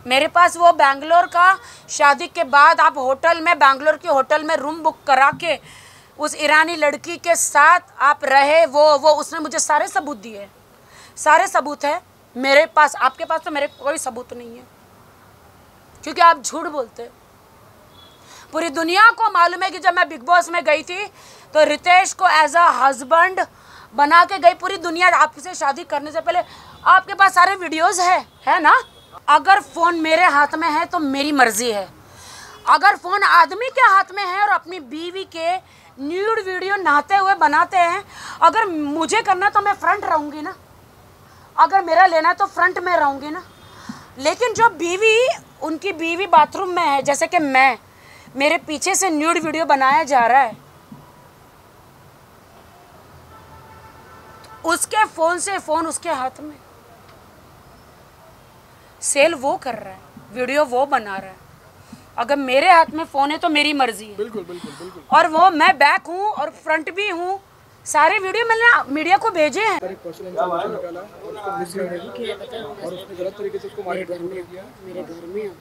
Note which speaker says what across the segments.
Speaker 1: मेरे पास वो बैंगलोर का शादी के बाद आप होटल में, बैंगलोर के होटल में रूम बुक करा के उस ईरानी लड़की के साथ आप रहे, वो उसने मुझे सारे सबूत दिए, सारे सबूत है मेरे पास। आपके पास तो मेरे कोई सबूत नहीं है, क्योंकि आप झूठ बोलते। पूरी दुनिया को मालूम है कि जब मैं बिग बॉस में गई थी तो रितेश को एज अ हस्बैंड बना के गई। पूरी दुनिया आपसे शादी करने से पहले, आपके पास सारे वीडियोस है ना। अगर फ़ोन मेरे हाथ में है तो मेरी मर्जी है, अगर फ़ोन आदमी के हाथ में है और अपनी बीवी के न्यूड वीडियो नहाते हुए बनाते हैं, अगर मुझे करना तो मैं फ्रंट रहूँगी ना, अगर मेरा लेना है तो फ्रंट में रहूँगी ना। लेकिन जो बीवी, उनकी बीवी बाथरूम में है, जैसे कि मैं, मेरे पीछे से न्यूड वीडियो बनाया जा रहा है, उसके फ़ोन से, फ़ोन उसके हाथ में, सेल वो कर रहा है, वीडियो वो बना रहा है। अगर मेरे हाथ में फ़ोन है तो मेरी मर्जी है।
Speaker 2: बिल्कुल बिल्कुल बिल्कुल।
Speaker 1: और वो मैं बैक हूँ और फ्रंट भी हूँ, सारे वीडियो मैंने मीडिया को भेजे हैं।
Speaker 2: पर्सनल इन्फॉर्मेशन निकाला और उसको मिसगाइड और उसने गलत तरीके से उसको मार्केट में किया।
Speaker 1: मेरे घर में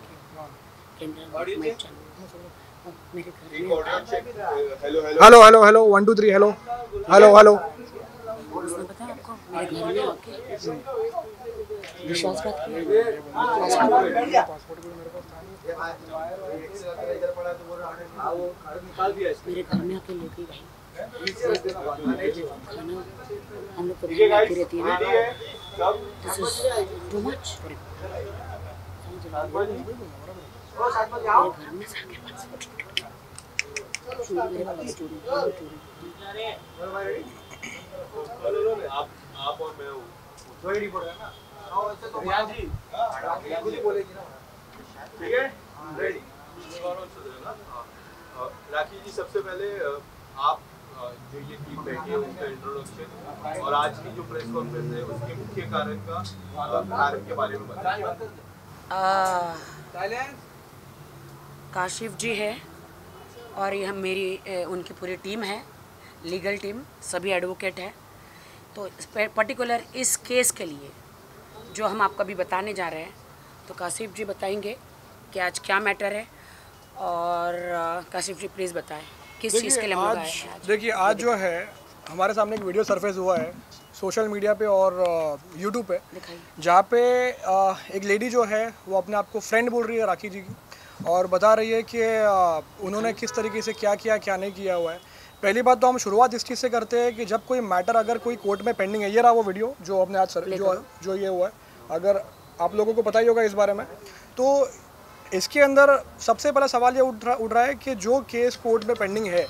Speaker 2: hello hello hello 1 2 3 hello hello hello.
Speaker 1: पता है आपको, मेरे घर में आके विश्वास बात
Speaker 2: पासपोर्ट भी मेरे पास था
Speaker 1: मेरे घर में आके लेके गई। खाना हम लोग कभी आती रहती है ना, दिस इज टू मच। घर में जाके
Speaker 3: आप और मैं हूँ, दो ही रिपोर्ट है ना। रियान जी खुद ही बोलेगी ना, ठीक है? रेडी। राखी जी, सबसे पहले आप जो ये टीम बैठी है उसका इंट्रोडक्शन और आज की जो प्रेस कॉन्फ्रेंस है उसके मुख्य कारण के बारे में बताइए।
Speaker 1: काशिफ जी है और यह मेरी उनकी पूरी टीम है, लीगल टीम, सभी एडवोकेट है। तो पर्टिकुलर इस केस के लिए जो हम आपको अभी बताने जा रहे हैं, तो काशिफ जी बताएंगे कि आज क्या मैटर है। और काशिफ जी प्लीज़ बताएं किस चीज़ के लिए हम लोग आए हैं आज।
Speaker 2: देखिए, आज जो है हमारे सामने एक वीडियो सरफेस हुआ है सोशल मीडिया पे और यूट्यूब पे, जहाँ पे एक लेडी जो है वो अपने आप को फ्रेंड बोल रही है राखी जी की, और बता रही है कि उन्होंने किस तरीके से क्या किया, क्या नहीं किया हुआ है। पहली बात तो हम शुरुआत इस चीज़ से करते हैं कि जब कोई मैटर अगर कोई कोर्ट में पेंडिंग है, ये रहा वो वीडियो जो अपने आज जो ये हुआ है, अगर आप लोगों को पता ही होगा इस बारे में, तो इसके अंदर सबसे पहला सवाल ये उठ रहा है कि जो केस कोर्ट में पेंडिंग है,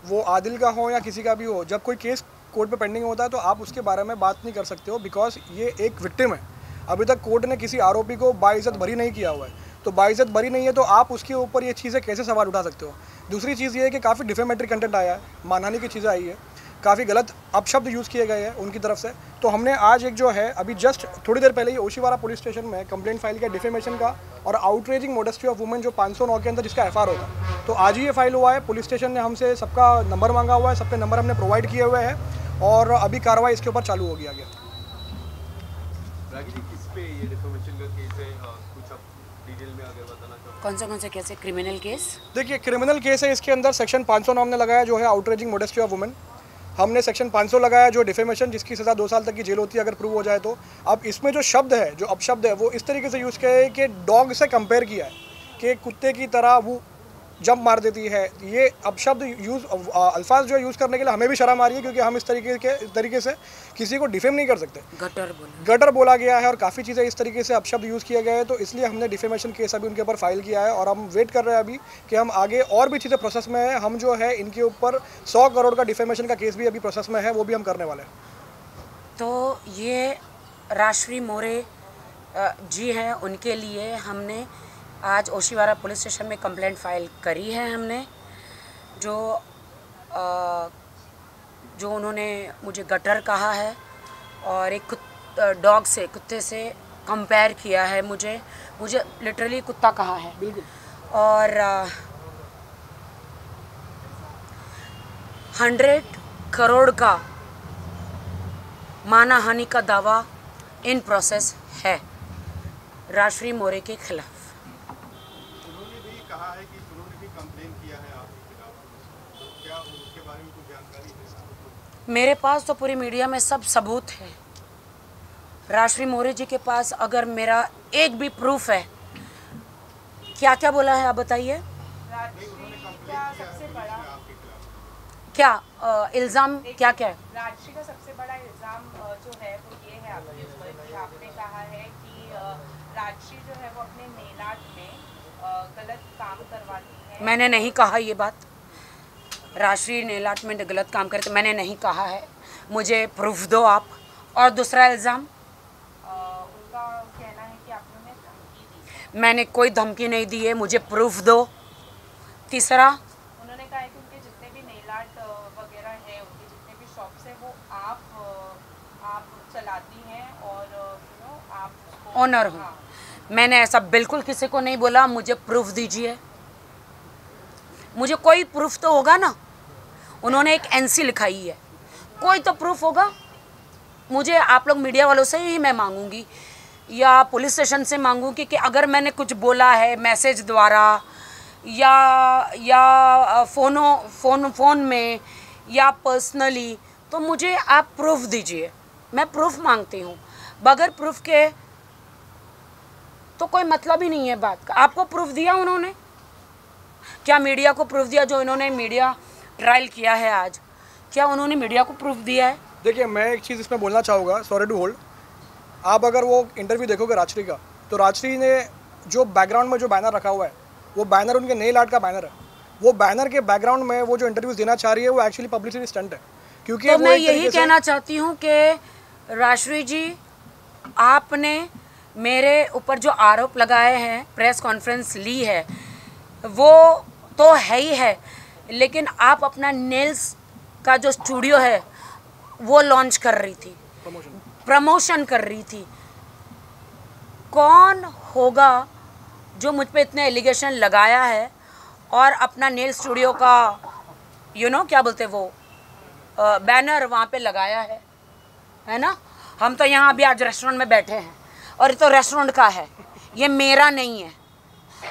Speaker 2: वो आदिल का हो या किसी का भी हो, जब कोई केस कोर्ट में पेंडिंग होता है तो आप उसके बारे में बात नहीं कर सकते हो, बिकॉज ये एक विक्टिम है। अभी तक कोर्ट ने किसी आरोपी को बाइज्जत बरी नहीं किया हुआ है, तो बाइज्जत बरी नहीं है तो आप उसके ऊपर ये चीज़ें कैसे सवाल उठा सकते हो। दूसरी चीज़ ये है कि काफ़ी डिफेमेटरी कंटेंट आया है, मानहानि की चीज़ें आई है, काफ़ी गलत अपशब्द यूज़ किए गए हैं उनकी तरफ से। तो हमने आज एक जो है अभी जस्ट थोड़ी देर पहले ही ओशीवारा पुलिस स्टेशन में कंप्लेंट फाइल किया डिफेमेशन का और आउटरेजिंग मोडेस्टी ऑफ वुमेन जो 509 के अंदर जिसका एफआईआर होगा। तो आज ही ये फाइल हुआ है, पुलिस स्टेशन ने हमसे सबका नंबर मांगा हुआ है, सबके नंबर हमने प्रोवाइड किए हुए हैं और अभी कार्रवाई इसके ऊपर चालू होगी आगे।
Speaker 1: कौन से केस है? Criminal case?
Speaker 2: देखिए, क्रिमिनल केस है, इसके अंदर सेक्शन 509 हमने लगाया जो है आउटरेजिंग मोडेस्टी ऑफ वुमेन, हमने सेक्शन 500 लगाया जो डिफेमेशन, जिसकी सज़ा 2 साल तक की जेल होती है अगर प्रूव हो जाए तो। अब इसमें जो शब्द है, जो अपशब्द है, वो इस तरीके से यूज़ किया है कि डॉग से कंपेयर किया है कि कुत्ते की तरह वो जंप मार देती है। ये अपशब्द यूज़ अल्फाज जो यूज़ करने के लिए हमें भी शर्म आ रही है, क्योंकि हम इस तरीके से किसी को डिफेम नहीं कर सकते। गटर बोला गया है और काफ़ी चीज़ें इस तरीके से अपशब्द यूज़ किए गए हैं, तो इसलिए हमने डिफेमेशन केस अभी उनके ऊपर फाइल किया है और हम वेट कर रहे हैं अभी कि हम आगे और भी चीज़ें प्रोसेस में है। हम जो है इनके ऊपर 100 करोड़ का डिफेमेशन का केस भी अभी प्रोसेस में है, वो भी हम करने वाले हैं।
Speaker 1: तो ये राश्री मोरे जी हैं, उनके लिए हमने आज ओशीवारा पुलिस स्टेशन में कंप्लेंट फाइल करी है हमने। जो उन्होंने मुझे गटर कहा है और एक डॉग से, कुत्ते से कंपेयर किया है, मुझे लिटरली कुत्ता कहा है।
Speaker 2: बिल्कुल।
Speaker 1: और 100 करोड़ का मानहानि का दावा इन प्रोसेस है। राजश्री मोरे के खिलाफ।
Speaker 3: उन्होंने भी कहा है कि उन्होंने भी कंप्लेन किया है आपके खिलाफ, तो क्या उसके बारे में कुछ जानकारी है?
Speaker 1: मेरे पास तो पूरी मीडिया में सब सबूत है। राजश्री मोरे जी के पास अगर मेरा एक भी प्रूफ है, क्या क्या बोला है आप बताइए। क्या इल्ज़ाम क्या क्या है?
Speaker 4: राजश्री का सबसे बड़ा इल्ज़ाम जो है वो ये है आपके ऊपर कि आपने कहा है कि राजश्री जो है वो अपने नेल आर्ट में गलत काम करवाती है।
Speaker 1: मैंने नहीं कहा ये बात। राजश्री नेल आर्ट में गलत काम करते मैंने नहीं कहा है। मुझे प्रूफ दो आप। और दूसरा इल्ज़ाम,
Speaker 4: उनका कहना है कि आपने उन्हें धमकी दी।
Speaker 1: मैंने कोई धमकी नहीं दी है, मुझे प्रूफ दो। तीसरा,
Speaker 4: उन्होंने कहा है कि उनके जितने भी नेल आर्ट वगैरह है, उनके जितने भी शॉप्स है वो आप चलाती हैं और आप
Speaker 1: ऑनर हूँ।
Speaker 4: हाँ।
Speaker 1: मैंने ऐसा बिल्कुल किसी को नहीं बोला। मुझे प्रूफ दीजिए। मुझे कोई प्रूफ तो होगा ना। उन्होंने एक एनसी लिखाई है, कोई तो प्रूफ होगा। मुझे आप लोग मीडिया वालों से ही मैं मांगूंगी या पुलिस स्टेशन से मांगूंगी कि अगर मैंने कुछ बोला है मैसेज द्वारा या फ़ोन में या पर्सनली, तो मुझे आप प्रूफ दीजिए। मैं प्रूफ मांगती हूँ। बगैर प्रूफ के तो कोई मतलब ही नहीं है बात का। आपको प्रूफ दिया उन्होंने? क्या मीडिया को प्रूफ दिया? जो इन्होंने मीडिया ट्रायल किया है आज, क्या उन्होंने मीडिया को प्रूफ दिया है?
Speaker 2: देखिए, मैं एक चीज़ इसमें बोलना चाहूँगा, सॉरी टू होल्ड। आप अगर वो इंटरव्यू देखोगे राजश्री का, तो राजश्री ने जो बैकग्राउंड में जो बैनर रखा हुआ है, वो बैनर उनके नेल आर्ट का बैनर है। वो बैनर के बैकग्राउंड में वो जो इंटरव्यूज देना चाह रही है, वो एक्चुअली पब्लिसिटी स्टंट है। क्योंकि
Speaker 1: तो
Speaker 2: वो
Speaker 1: मैं
Speaker 2: एक
Speaker 1: यही
Speaker 2: तरीके से
Speaker 1: कहना चाहती हूँ कि राजश्री जी, आपने मेरे ऊपर जो आरोप लगाए हैं, प्रेस कॉन्फ्रेंस ली है, वो तो है ही है, लेकिन आप अपना नेल्स का जो स्टूडियो है वो लॉन्च कर रही थी, प्रमोशन कर रही थी। कौन होगा जो मुझ पे इतने एलिगेशन लगाया है और अपना नेल स्टूडियो का क्या बोलते वो बैनर वहाँ पे लगाया है ना? हम तो यहाँ अभी आज रेस्टोरेंट में बैठे हैं और ये तो रेस्टोरेंट का है, ये मेरा नहीं है।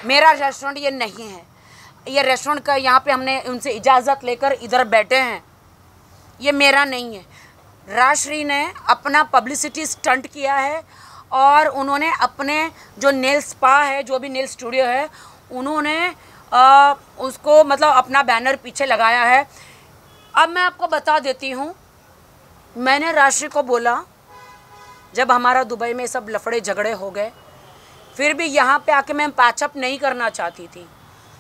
Speaker 1: मेरा रेस्टोरेंट ये नहीं है। ये रेस्टोरेंट का, यहाँ पे हमने उनसे इजाज़त लेकर इधर बैठे हैं, ये मेरा नहीं है। राजश्री ने अपना पब्लिसिटी स्टंट किया है और उन्होंने अपने जो नेल स्पा है, जो भी नेल स्टूडियो है, उन्होंने उसको मतलब अपना बैनर पीछे लगाया है। अब मैं आपको बता देती हूँ, मैंने राजश्री को बोला, जब हमारा दुबई में सब लफड़े झगड़े हो गए, फिर भी यहाँ पे आके मैं पैचअप नहीं करना चाहती थी।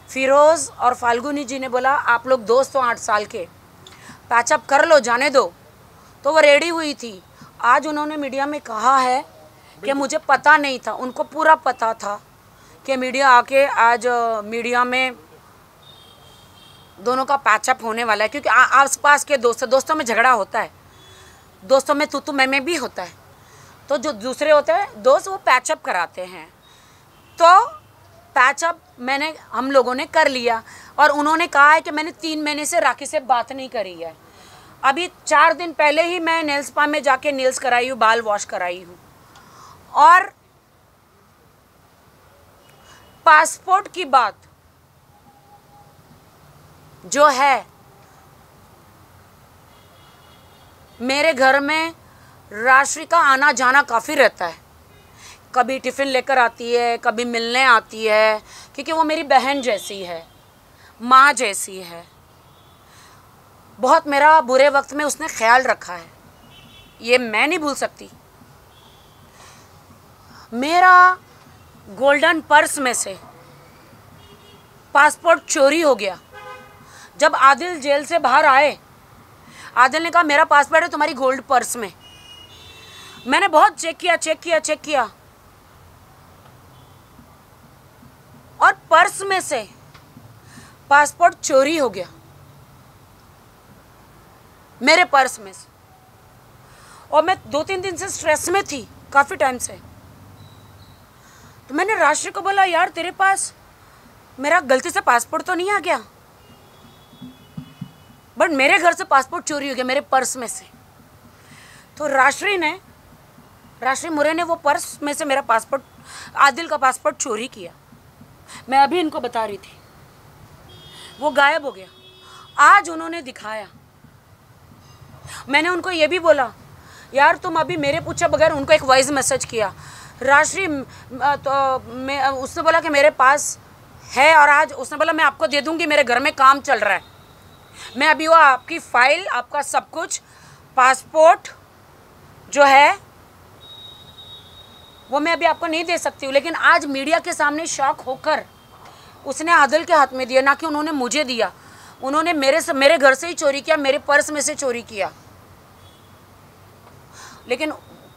Speaker 1: फिरोज़ और फाल्गुनी जी ने बोला, आप लोग दोस्त हो 8 साल के, पैचअप कर लो, जाने दो। तो वो रेडी हुई थी। आज उन्होंने मीडिया में कहा है कि मुझे पता नहीं था। उनको पूरा पता था कि मीडिया आके आज मीडिया में दोनों का पैचअप होने वाला है, क्योंकि आसपास के दोस्तों में झगड़ा होता है, दोस्तों में तू मैं भी होता है। तो जो दूसरे होते हैं दोस्त, वो पैचअप कराते हैं। तो पैचअप हम लोगों ने कर लिया और उन्होंने कहा है कि मैंने 3 महीने से राखी से बात नहीं करी है। अभी 4 दिन पहले ही मैं नेल स्पा में जाके नेल्स कराई हूँ, बाल वॉश कराई हूँ। और पासपोर्ट की बात जो है, मेरे घर में राजश्री का आना जाना काफ़ी रहता है। कभी टिफ़िन लेकर आती है, कभी मिलने आती है, क्योंकि वो मेरी बहन जैसी है, माँ जैसी है। बहुत मेरा बुरे वक्त में उसने ख्याल रखा है, ये मैं नहीं भूल सकती। मेरा गोल्डन पर्स में से पासपोर्ट चोरी हो गया। जब आदिल जेल से बाहर आए, आदिल ने कहा मेरा पासपोर्ट है तुम्हारी गोल्ड पर्स में। मैंने बहुत चेक किया और पर्स में से पासपोर्ट चोरी हो गया, मेरे पर्स में से। और मैं 2-3 दिन से स्ट्रेस में थी, काफ़ी टाइम से। तो मैंने राजश्री को बोला, यार तेरे पास मेरा गलती से पासपोर्ट तो नहीं आ गया? बट मेरे घर से पासपोर्ट चोरी हो गया, मेरे पर्स में से। तो राजश्री ने राशि मोरे ने वो पर्स में से मेरा पासपोर्ट, आदिल का पासपोर्ट चोरी किया। मैं अभी इनको बता रही थी, वो गायब हो गया। आज उन्होंने दिखाया। मैंने उनको ये भी बोला, यार तुम अभी मेरे पूछे बगैर उनको एक वॉइस मैसेज किया। राशि तो उसने बोला कि मेरे पास है, और आज उसने बोला मैं आपको दे दूंगी, मेरे घर में काम चल रहा है। मैं अभी वो आपकी फाइल, आपका सब कुछ, पासपोर्ट जो है वो मैं अभी आपको नहीं दे सकती हूँ। लेकिन आज मीडिया के सामने शॉक होकर उसने आदिल के हाथ में दिया, ना कि उन्होंने मुझे दिया। उन्होंने मेरे घर से ही चोरी किया, मेरे पर्स में से चोरी किया। लेकिन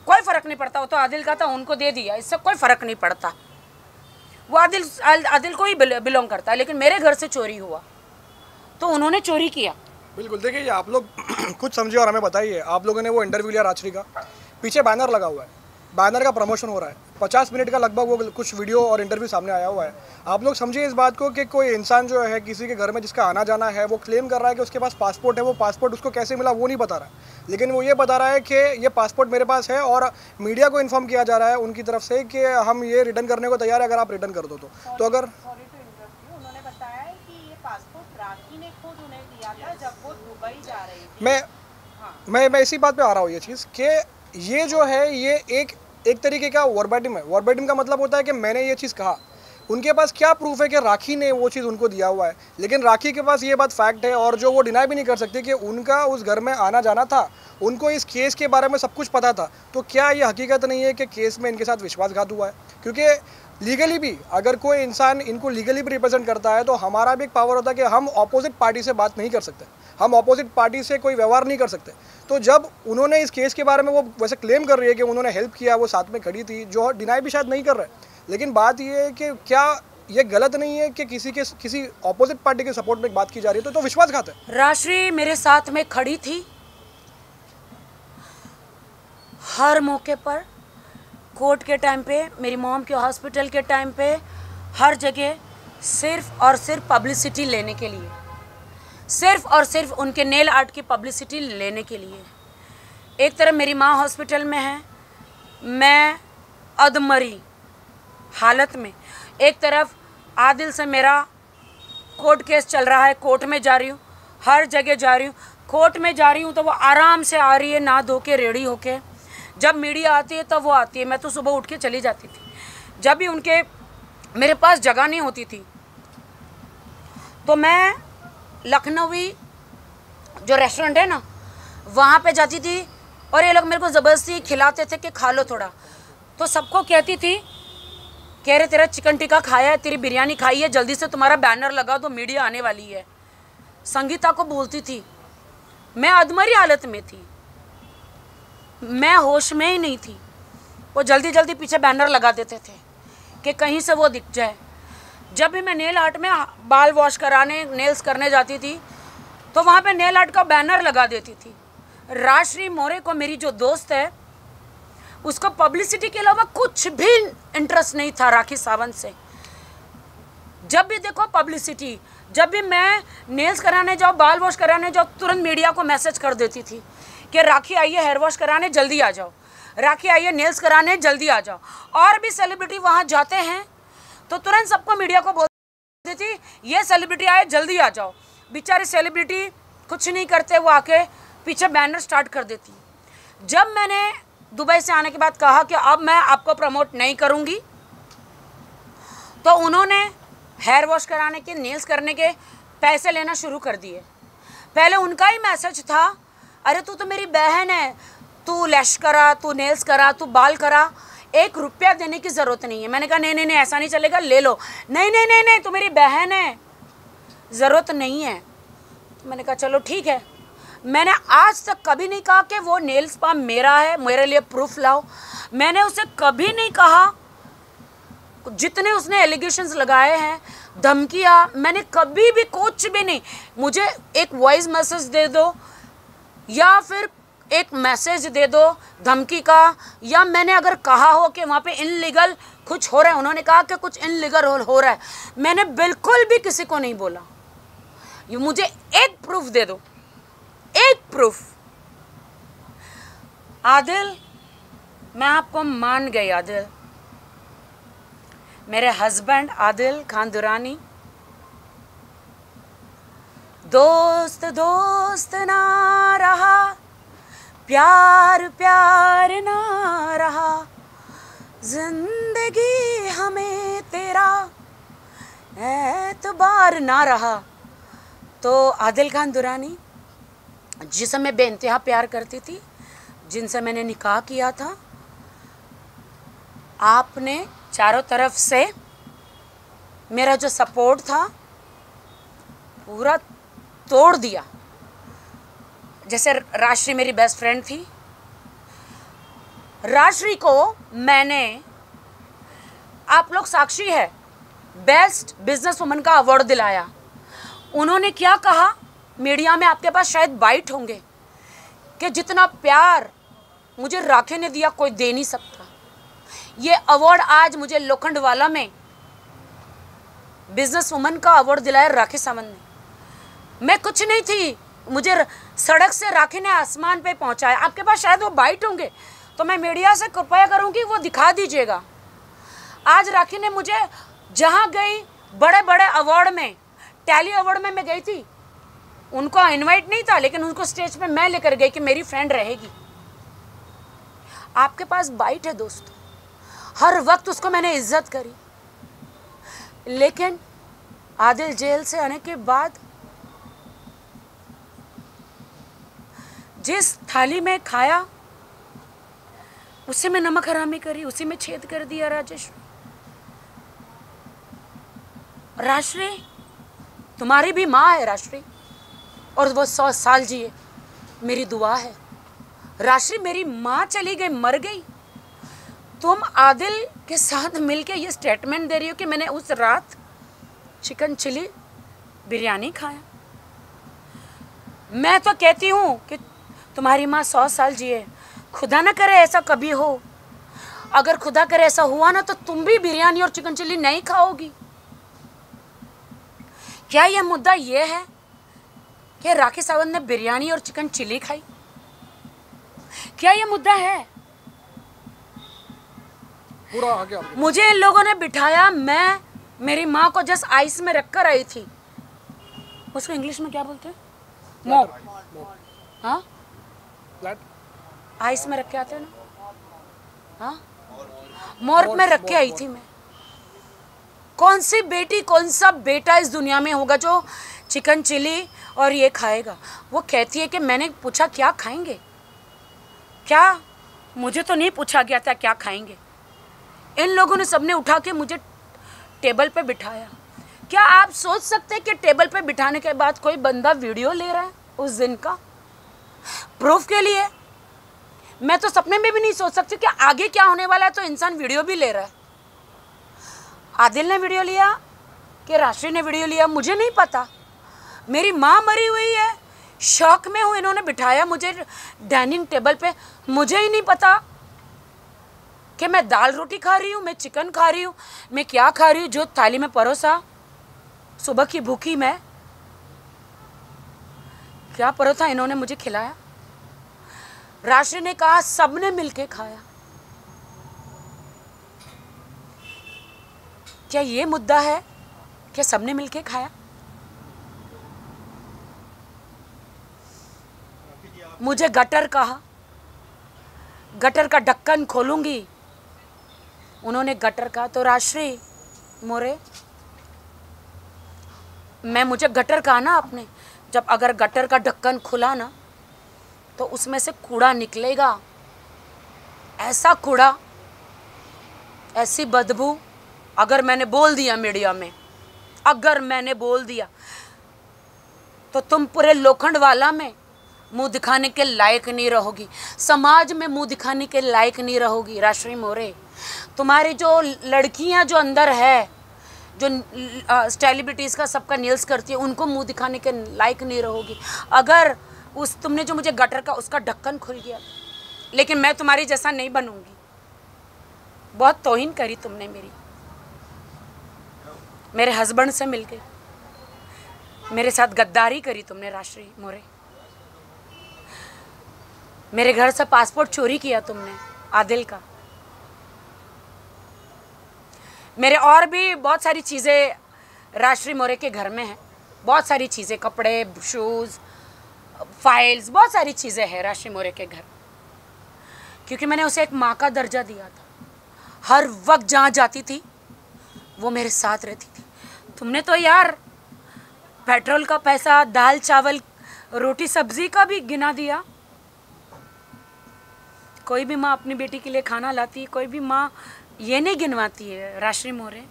Speaker 1: कोई फ़र्क नहीं पड़ता, वो तो आदिल का था, उनको दे दिया, इससे कोई फ़र्क नहीं पड़ता। वो आदिल को ही बिलोंग करता है, लेकिन मेरे घर से चोरी हुआ तो उन्होंने चोरी किया।
Speaker 2: बिल्कुल, देखिए आप लोग खुद समझिए और हमें बताइए। आप लोगों ने वो इंटरव्यू लिया राजश्री का, पीछे बैनर लगा हुआ है, बैनर का प्रमोशन हो रहा है, 50 मिनट का लगभग वो कुछ वीडियो और इंटरव्यू सामने आया हुआ है। आप लोग समझिए इस बात को कि कोई इंसान जो है किसी के घर में जिसका आना जाना है, वो क्लेम कर रहा है कि उसके पास पासपोर्ट है। वो पासपोर्ट उसको कैसे मिला वो नहीं बता रहा है, लेकिन वो ये बता रहा है कि ये पासपोर्ट मेरे पास है, और मीडिया को इन्फॉर्म किया जा रहा है उनकी तरफ से कि हम ये रिटर्न करने को तैयार है अगर आप रिटर्न कर दो तो अगर
Speaker 4: उन्होंने बताया है कि ये पासपोर्ट राखी ने खुद उन्हें दिया था जब वो दुबई जा रही थी।
Speaker 2: मैं इसी बात पे आ रहा हूँ, ये चीज़ कि ये जो है ये एक तरीके का वर्बैटिम है। वर्बैटिम का मतलब होता है कि मैंने ये चीज़ कहा। उनके पास क्या प्रूफ है कि राखी ने वो चीज़ उनको दिया हुआ है, लेकिन राखी के पास ये बात फैक्ट है, और जो वो डिनाई भी नहीं कर सकती कि उनका उस घर में आना जाना था, उनको इस केस के बारे में सब कुछ पता था। तो क्या ये हकीकत नहीं है कि केस में इनके साथ विश्वासघात हुआ है? क्योंकि लीगली भी अगर कोई इंसान इनको लीगली भी रिप्रेजेंट करता है तो हमारा भी एक पावर होता है कि हम ऑपोजिट पार्टी से बात नहीं कर सकते, हम ऑपोजिट पार्टी से कोई व्यवहार नहीं कर सकते। तो जब उन्होंने इस केस के बारे में, वो वैसे क्लेम कर रही है कि उन्होंने हेल्प किया, वो साथ में खड़ी थी, जो डिनाई भी शायद नहीं कर रहे, लेकिन बात ये है कि क्या ये गलत नहीं है कि किसी ऑपोजिट पार्टी के सपोर्ट में बात की जा रही है? तो विश्वासघात है।
Speaker 1: राशि मेरे साथ में खड़ी थी हर मौके पर, कोर्ट के टाइम पे, मेरी मॉम के हॉस्पिटल के टाइम पे, हर जगह, सिर्फ और सिर्फ पब्लिसिटी लेने के लिए, सिर्फ और सिर्फ उनके नेल आर्ट की पब्लिसिटी लेने के लिए। एक तरफ मेरी माँ हॉस्पिटल में है, मैं अधमरी हालत में, एक तरफ आदिल से मेरा कोर्ट केस चल रहा है, कोर्ट में जा रही हूँ, हर जगह जा रही हूँ। कोर्ट में जा रही हूँ तो वो आराम से आ रही है, नहा धो के रेडी होके। जब मीडिया आती है तब वो आती है, मैं तो सुबह उठ के चली जाती थी। जब भी उनके मेरे पास जगह नहीं होती थी तो मैं लखनवी जो रेस्टोरेंट है ना, वहाँ पे जाती थी, और ये लोग मेरे को ज़बरदस्ती खिलाते थे कि खा लो थोड़ा। तो सबको कहती थी, कह रहे तेरा चिकन टिक्का खाया है, तेरी बिरयानी खाई है, जल्दी से तुम्हारा बैनर लगा दो, मीडिया आने वाली है। संगीता को बोलती थी, मैं अधमरी हालत में थी, मैं होश में ही नहीं थी। वो जल्दी जल्दी पीछे बैनर लगा देते थे कि कहीं से वो दिख जाए। जब भी मैं नेल आर्ट में बाल वॉश कराने, नेल्स करने जाती थी तो वहाँ पे नेल आर्ट का बैनर लगा देती थी। राजश्री मोरे को, मेरी जो दोस्त है, उसको पब्लिसिटी के अलावा कुछ भी इंटरेस्ट नहीं था राखी सावंत से। जब भी देखो पब्लिसिटी, जब भी मैं नेल्स कराने जाऊँ, बाल वॉश कराने जाऊँ, तुरंत मीडिया को मैसेज कर देती थी कि राखी आई है हेयर वॉश कराने, जल्दी आ जाओ, राखी आई है नेल्स कराने, जल्दी आ जाओ। और भी सेलिब्रिटी वहाँ जाते हैं तो तुरंत सबको मीडिया को बोल देती, ये सेलिब्रिटी आए, जल्दी आ जाओ। बेचारी सेलिब्रिटी कुछ नहीं करते, वो आके पीछे बैनर स्टार्ट कर देती। जब मैंने दुबई से आने के बाद कहा कि अब मैं आपको प्रमोट नहीं करूँगी, तो उन्होंने हेयर वॉश कराने के, नेल्स करने के पैसे लेना शुरू कर दिए। पहले उनका ही मैसेज था, अरे तू तो मेरी बहन है, तू लैश करा, तू नेल्स करा, तू बाल करा, 1 रुपया देने की ज़रूरत नहीं है। मैंने कहा नहीं नहीं नहीं, ऐसा नहीं चलेगा, ले लो। नहीं नहीं नहीं नहीं, तू मेरी बहन है, ज़रूरत नहीं है। तो मैंने कहा चलो ठीक है। मैंने आज तक कभी नहीं कहा कि वो नेल स्पा मेरा है, मेरे लिए प्रूफ लाओ। मैंने उसे कभी नहीं कहा, जितने उसने एलिगेशंस लगाए हैं, धमकियाँ, मैंने कभी भी कुछ भी नहीं। मुझे एक वॉइस मैसेज दे दो या फिर एक मैसेज दे दो धमकी का, या मैंने अगर कहा हो कि वहाँ पे इनलीगल कुछ हो रहा है, उन्होंने कहा कि कुछ इनलीगल हो रहा है, मैंने बिल्कुल भी किसी को नहीं बोला। ये मुझे एक प्रूफ दे दो, एक प्रूफ। आदिल मैं आपको मान गई आदिल। मेरे हस्बैंड आदिल खान दुरानी, दोस्त दोस्त ना रहा, प्यार प्यार ना रहा, जिंदगी हमें तेरा एतबार ना रहा। तो आदिल खान दुरानी, जिसे मैं बेइंतहा प्यार करती थी, जिनसे मैंने निकाह किया था, आपने चारों तरफ से मेरा जो सपोर्ट था पूरा तोड़ दिया। जैसे राजश्री मेरी बेस्ट फ्रेंड थी, राजश्री को मैंने, आप लोग साक्षी है, बेस्ट बिजनेस वुमन का अवार्ड दिलाया। उन्होंने क्या कहा मीडिया में, आपके पास शायद बाइट होंगे, कि जितना प्यार मुझे राखी ने दिया कोई दे नहीं सकता। ये अवार्ड आज मुझे लोखंडवाला में बिजनेस वुमन का अवार्ड दिलाया राखी सावंत ने। मैं कुछ नहीं थी, मुझे सड़क से राखी ने आसमान पे पहुंचाया। आपके पास शायद वो बाइट होंगे, तो मैं मीडिया से कृपया करूंगी वो दिखा दीजिएगा। आज राखी ने मुझे जहां गई, बड़े बड़े अवार्ड में, टैली अवार्ड में मैं गई थी, उनको इनवाइट नहीं था, लेकिन उनको स्टेज पे मैं लेकर गई कि मेरी फ्रेंड रहेगी। आपके पास बाइट है दोस्तों, हर वक्त उसको मैंने इज्जत करी। लेकिन आदिल जेल से आने के बाद जिस थाली में खाया उसी में नमक हरामी करी, उसी में छेद कर दिया। राजश्री तुम्हारी भी माँ है राजश्री, और वो 100 साल जिए, मेरी दुआ है। राजश्री मेरी माँ चली गई, मर गई, तुम आदिल के साथ मिलके ये स्टेटमेंट दे रही हो कि मैंने उस रात चिकन चिली बिरयानी खाया। मैं तो कहती हूँ कि तुम्हारी माँ 100 साल जिए, खुदा ना करे ऐसा कभी हो। अगर खुदा करे ऐसा हुआ ना, तो तुम भी बिरयानी और चिकन चिली नहीं खाओगी। क्या यह मुद्दा ये है कि राखी सावंत ने बिरयानी और चिकन चिली खाई? क्या यह मुद्दा है?
Speaker 2: पूरा आगे आपके।
Speaker 1: मुझे इन लोगों ने बिठाया, मैं मेरी माँ को जस्ट आइस में रखकर आई थी। उसको इंग्लिश में क्या बोलते हैं? मॉप। हाँ,
Speaker 2: फ्लैट
Speaker 1: आइस में रख के आते हैं ना, हाँ, मॉर्ग में रख के आई थी मैं। कौन सी बेटी, कौन सा बेटा इस दुनिया में होगा जो चिकन चिली और ये खाएगा? वो कहती है कि मैंने पूछा क्या खाएंगे, क्या, मुझे तो नहीं पूछा गया था क्या खाएंगे। इन लोगों ने सबने उठा के मुझे टेबल पे बिठाया। क्या आप सोच सकते हैं कि टेबल पे बिठाने के बाद कोई बंदा वीडियो ले रहा है उस दिन का प्रूफ के लिए? मैं तो सपने में भी नहीं सोच सकती कि आगे क्या होने वाला है, तो इंसान वीडियो भी ले रहा है। आदिल ने वीडियो लिया कि राजश्री ने वीडियो लिया, मुझे नहीं पता। मेरी माँ मरी हुई है, शौक में हूँ, इन्होंने बिठाया मुझे डाइनिंग टेबल पे, मुझे ही नहीं पता कि मैं दाल रोटी खा रही हूँ, मैं चिकन खा रही हूँ, मैं क्या खा रही हूँ। जो थाली में परोसा, सुबह की भूखी मैं, क्या परोसा इन्होंने मुझे खिलाया। राजश्री ने कहा सबने मिलके खाया। क्या ये मुद्दा है कि सबने मिलके खाया? मुझे गटर कहा, गटर का ढक्कन खोलूंगी, उन्होंने गटर कहा। तो राजश्री मोरे, मुझे गटर कहा ना आपने, जब अगर गटर का ढक्कन खुला ना तो उसमें से कूड़ा निकलेगा, ऐसा कूड़ा, ऐसी बदबू। अगर मैंने बोल दिया मीडिया में, अगर मैंने बोल दिया, तो तुम पूरे लोखंडवाला में मुंह दिखाने के लायक नहीं रहोगी, समाज में मुंह दिखाने के लायक नहीं रहोगी। राजश्री मोरे, तुम्हारी जो लड़कियां जो अंदर है, जो सेलिब्रिटीज़ का सबका नील्स करती है, उनको मुंह दिखाने के लायक नहीं रहोगी। अगर उस तुमने जो मुझे गटर का उसका ढक्कन खुल गया, लेकिन मैं तुम्हारी जैसा नहीं बनूंगी। बहुत तौहीन करी तुमने मेरी, मेरे हस्बैंड से मिलके मेरे साथ गद्दारी करी तुमने राजश्री मोरे। मेरे घर से पासपोर्ट चोरी किया तुमने, आदिल का। मेरे और भी बहुत सारी चीज़ें राजश्री मोरे के घर में हैं, बहुत सारी चीज़ें, कपड़े, शूज़, फाइल्स, बहुत सारी चीज़ें हैं राजश्री मोरे के घर, क्योंकि मैंने उसे एक माँ का दर्जा दिया था। हर वक्त जहाँ जाती थी वो मेरे साथ रहती थी। तुमने तो यार पेट्रोल का पैसा, दाल चावल रोटी सब्जी का भी गिना दिया। कोई भी माँ अपनी बेटी के लिए खाना लाती है, कोई भी माँ ये नहीं गिनवाती है। राजश्री मोरे,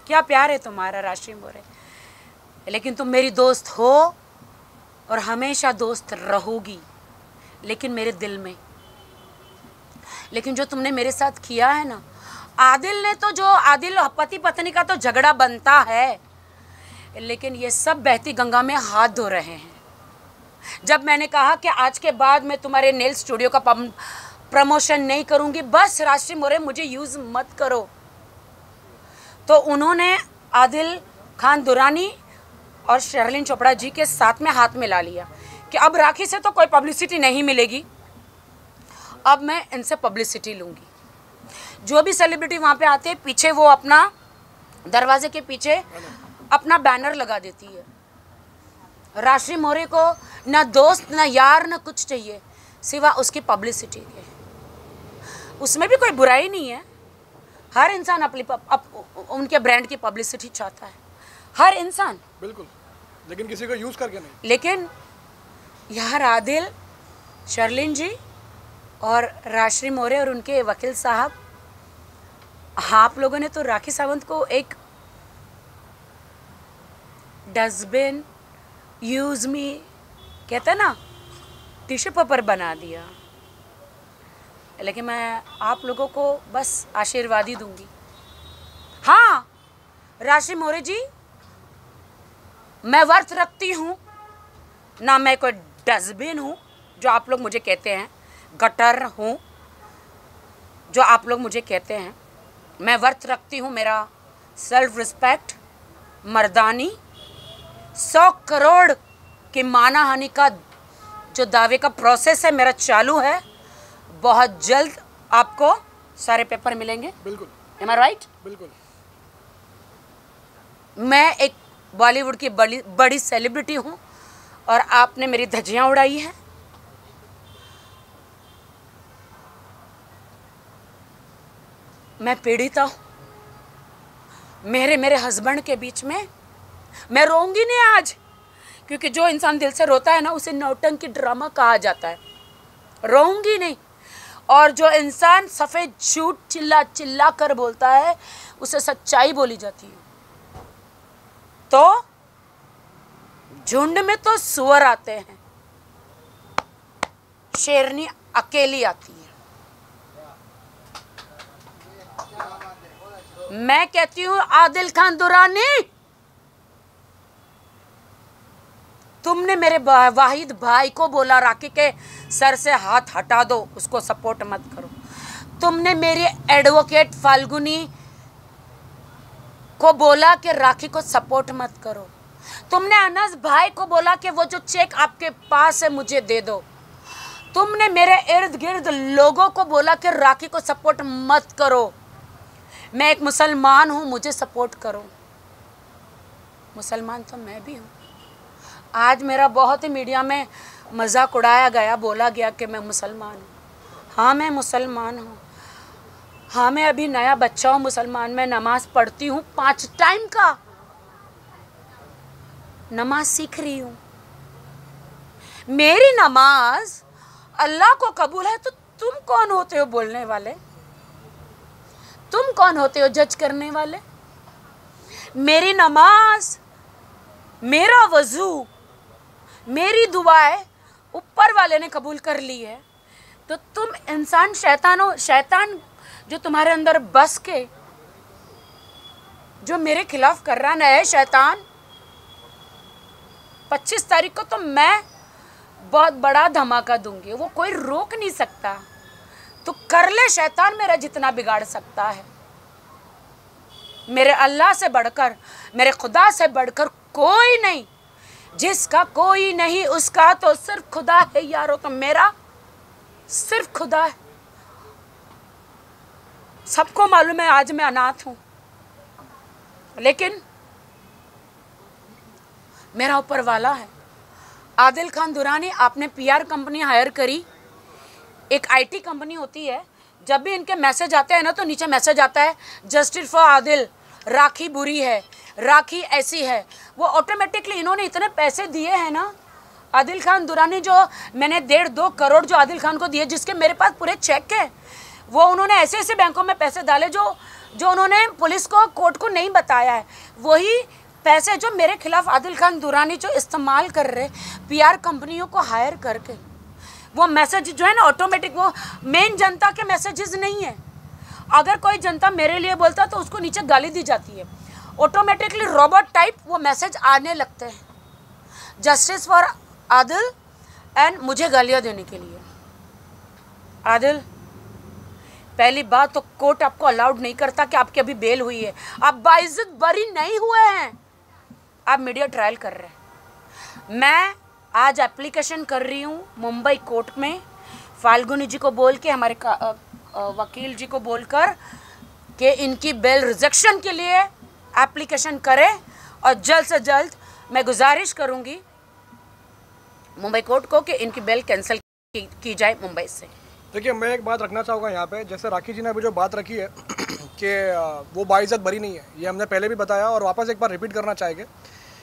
Speaker 1: क्या प्यार है तुम्हारा राजश्री मोरे, लेकिन तुम मेरी दोस्त हो और हमेशा दोस्त रहोगी, लेकिन मेरे दिल में। लेकिन जो तुमने मेरे साथ किया है ना, आदिल ने तो, जो आदिल पति पत्नी का तो झगड़ा बनता है, लेकिन ये सब बहती गंगा में हाथ धो रहे हैं। जब मैंने कहा कि आज के बाद मैं तुम्हारे नेल स्टूडियो का प्रमोशन नहीं करूंगी, बस राजश्री मोरे मुझे यूज़ मत करो, तो उन्होंने आदिल खान दुरानी और शर्लिन चोपड़ा जी के साथ में हाथ मिला लिया कि अब राखी से तो कोई पब्लिसिटी नहीं मिलेगी, अब मैं इनसे पब्लिसिटी लूँगी। जो भी सेलिब्रिटी वहाँ पे आते हैं, पीछे वो अपना दरवाजे के पीछे अपना बैनर लगा देती है। राजश्री मोरे को ना दोस्त, ना यार, ना कुछ चाहिए सिवा उसकी पब्लिसिटी के। उसमें भी कोई बुराई नहीं है, हर इंसान अपनी उनके ब्रांड की पब्लिसिटी चाहता है, हर इंसान,
Speaker 2: बिल्कुल, लेकिन किसी को यूज़ करके नहीं।
Speaker 1: लेकिन यार आदिल, शर्लिन जी और राजश्री मोरे और उनके वकील साहब, आप लोगों ने तो राखी सावंत को एक डस्टबिन, यूज मी, कहते ना, टिश्यू पेपर बना दिया। लेकिन मैं आप लोगों को बस आशीर्वाद ही दूंगी। हाँ राजश्री मोरे जी, मैं वर्थ रखती हूँ ना, मैं कोई डस्टबिन हूँ जो आप लोग मुझे कहते हैं, गटर हूँ जो आप लोग मुझे कहते हैं। मैं वर्थ रखती हूँ, मेरा सेल्फ रिस्पेक्ट, मर्दानी, 100 करोड़ की मानहानि का जो दावे का प्रोसेस है मेरा चालू है। बहुत जल्द आपको सारे पेपर मिलेंगे।
Speaker 2: बिल्कुल,
Speaker 1: एम आई राइट?
Speaker 2: बिल्कुल।
Speaker 1: मैं एक बॉलीवुड की बड़ी सेलिब्रिटी हूँ और आपने मेरी धज्जियाँ उड़ाई हैं। मैं पीड़िता हूँ, मेरे हस्बैंड के बीच में मैं रोऊंगी नहीं आज, क्योंकि जो इंसान दिल से रोता है ना, उसे नौटंकी ड्रामा कहा जाता है। रोऊंगी नहीं। और जो इंसान सफ़ेद झूठ चिल्ला चिल्ला कर बोलता है, उसे सच्चाई बोली जाती है। तो झुंड में तो सुअर आते हैं, शेरनी अकेली आती है। मैं कहती हूँ आदिल खान दुरानी, तुमने मेरे वाहिद भाई को बोला राखी के सर से हाथ हटा दो, उसको सपोर्ट मत करो। तुमने मेरी एडवोकेट फाल्गुनी को बोला कि राखी को सपोर्ट मत करो। तुमने अनस भाई को बोला कि वो जो चेक आपके पास है मुझे दे दो। तुमने मेरे इर्द गिर्द लोगों को बोला कि राखी को सपोर्ट मत करो। मैं एक मुसलमान हूँ, मुझे सपोर्ट करो। मुसलमान तो मैं भी हूँ। आज मेरा बहुत ही मीडिया में मजाक उड़ाया गया, बोला गया कि मैं मुसलमान हूँ। हाँ मैं मुसलमान हूँ। हाँ मैं अभी नया बच्चा हूँ मुसलमान, मैं नमाज पढ़ती हूँ 5 टाइम का नमाज सीख रही हूँ। मेरी नमाज अल्लाह को कबूल है, तो तुम कौन होते हो बोलने वाले? तुम कौन होते हो जज करने वाले? मेरी नमाज, मेरा वजू, मेरी दुआएं ऊपर वाले ने कबूल कर ली है, तो तुम इंसान शैतान जो तुम्हारे अंदर बस के जो मेरे खिलाफ कर रहा है शैतान, 25 तारीख को तो मैं बहुत बड़ा धमाका दूंगी, वो कोई रोक नहीं सकता। तो कर ले शैतान, मेरा जितना बिगाड़ सकता है। मेरे अल्लाह से बढ़कर, मेरे खुदा से बढ़कर कोई नहीं। जिसका कोई नहीं उसका तो सिर्फ खुदा है यारो। तो मेरा सिर्फ खुदा है। सबको मालूम है आज मैं अनाथ हूं, लेकिन मेरा ऊपर वाला है। आदिल खान दुरानी, आपने पीआर कंपनी हायर करी। एक आईटी कंपनी होती है, जब भी इनके मैसेज आते हैं ना तो नीचे मैसेज आता है जस्टिस फॉर आदिल, राखी बुरी है, राखी ऐसी है। वो ऑटोमेटिकली इन्होंने इतने पैसे दिए हैं ना आदिल खान दुरानी, जो मैंने 1.5-2 करोड़ जो आदिल खान को दिए, जिसके मेरे पास पूरे चेक है, वो उन्होंने ऐसे ऐसे बैंकों में पैसे डाले जो उन्होंने पुलिस को, कोर्ट को नहीं बताया है। वही पैसे जो मेरे खिलाफ आदिल खान दुरानी जो इस्तेमाल कर रहे पीआर कंपनियों को हायर करके, वो मैसेज जो है ना ऑटोमेटिक, वो मेन जनता के मैसेजेस नहीं है। अगर कोई जनता मेरे लिए बोलता तो उसको नीचे गाली दी जाती है। ऑटोमेटिकली रोबोट टाइप वो मैसेज आने लगते हैं, जस्टिस फॉर आदिल एंड मुझे गालियाँ देने के लिए। आदिल, पहली बात तो कोर्ट आपको अलाउड नहीं करता कि आपकी अभी बेल हुई है, आप बाइज्जत बरी नहीं हुए हैं, आप मीडिया ट्रायल कर रहे हैं। मैं आज एप्लीकेशन कर रही हूँ मुंबई कोर्ट में, फाल्गुनी जी को बोल के, हमारे वकील जी को बोलकर कि इनकी बेल रिजेक्शन के लिए एप्लीकेशन करें, और जल्द से जल्द मैं गुजारिश करूँगी मुंबई कोर्ट को कि इनकी बेल कैंसिल की जाए मुंबई से।
Speaker 2: देखिए, मैं एक बात रखना चाहूँगा यहाँ पे, जैसे राखी जी ने अभी जो बात रखी है कि वो बाइज्जत बरी नहीं है, ये हमने पहले भी बताया और वापस एक बार रिपीट करना चाहेंगे।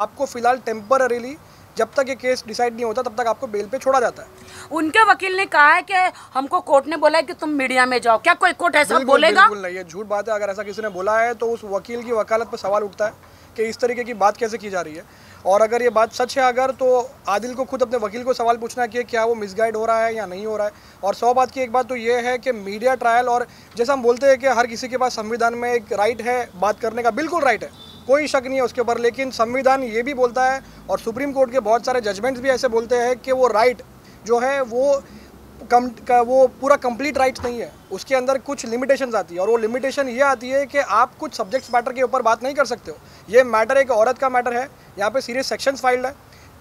Speaker 2: आपको फ़िलहाल टेम्पररीली जब तक ये केस डिसाइड नहीं होता तब तक आपको बेल पे छोड़ा जाता है।
Speaker 1: उनके वकील ने कहा है कि हमको कोर्ट ने बोला है कि तुम मीडिया में जाओ। क्या कोई कोर्ट ऐसा बोलेगा?
Speaker 2: बिल्कुल नहीं, ये झूठ बात है। अगर ऐसा किसी ने बोला है तो उस वकील की वकालत पर सवाल उठता है कि इस तरीके की बात कैसे की जा रही है। और अगर ये बात सच है अगर, तो आदिल को खुद अपने वकील को सवाल पूछना कि क्या वो मिसगाइड हो रहा है या नहीं हो रहा है। और 100 बात की एक बात तो ये है कि मीडिया ट्रायल, और जैसा हम बोलते हैं कि हर किसी के पास संविधान में एक राइट है बात करने का, बिल्कुल राइट है, कोई शक नहीं है उसके ऊपर, लेकिन संविधान ये भी बोलता है और सुप्रीम कोर्ट के बहुत सारे जजमेंट्स भी ऐसे बोलते हैं कि वो राइट जो है वो पूरा कंप्लीट राइट्स नहीं है, उसके अंदर कुछ लिमिटेशंस आती है। और वो लिमिटेशन ये आती है कि आप कुछ सब्जेक्ट्स मैटर के ऊपर बात नहीं कर सकते हो। ये मैटर एक औरत का मैटर है, यहाँ पे सीरियस सेक्शंस फाइल्ड है,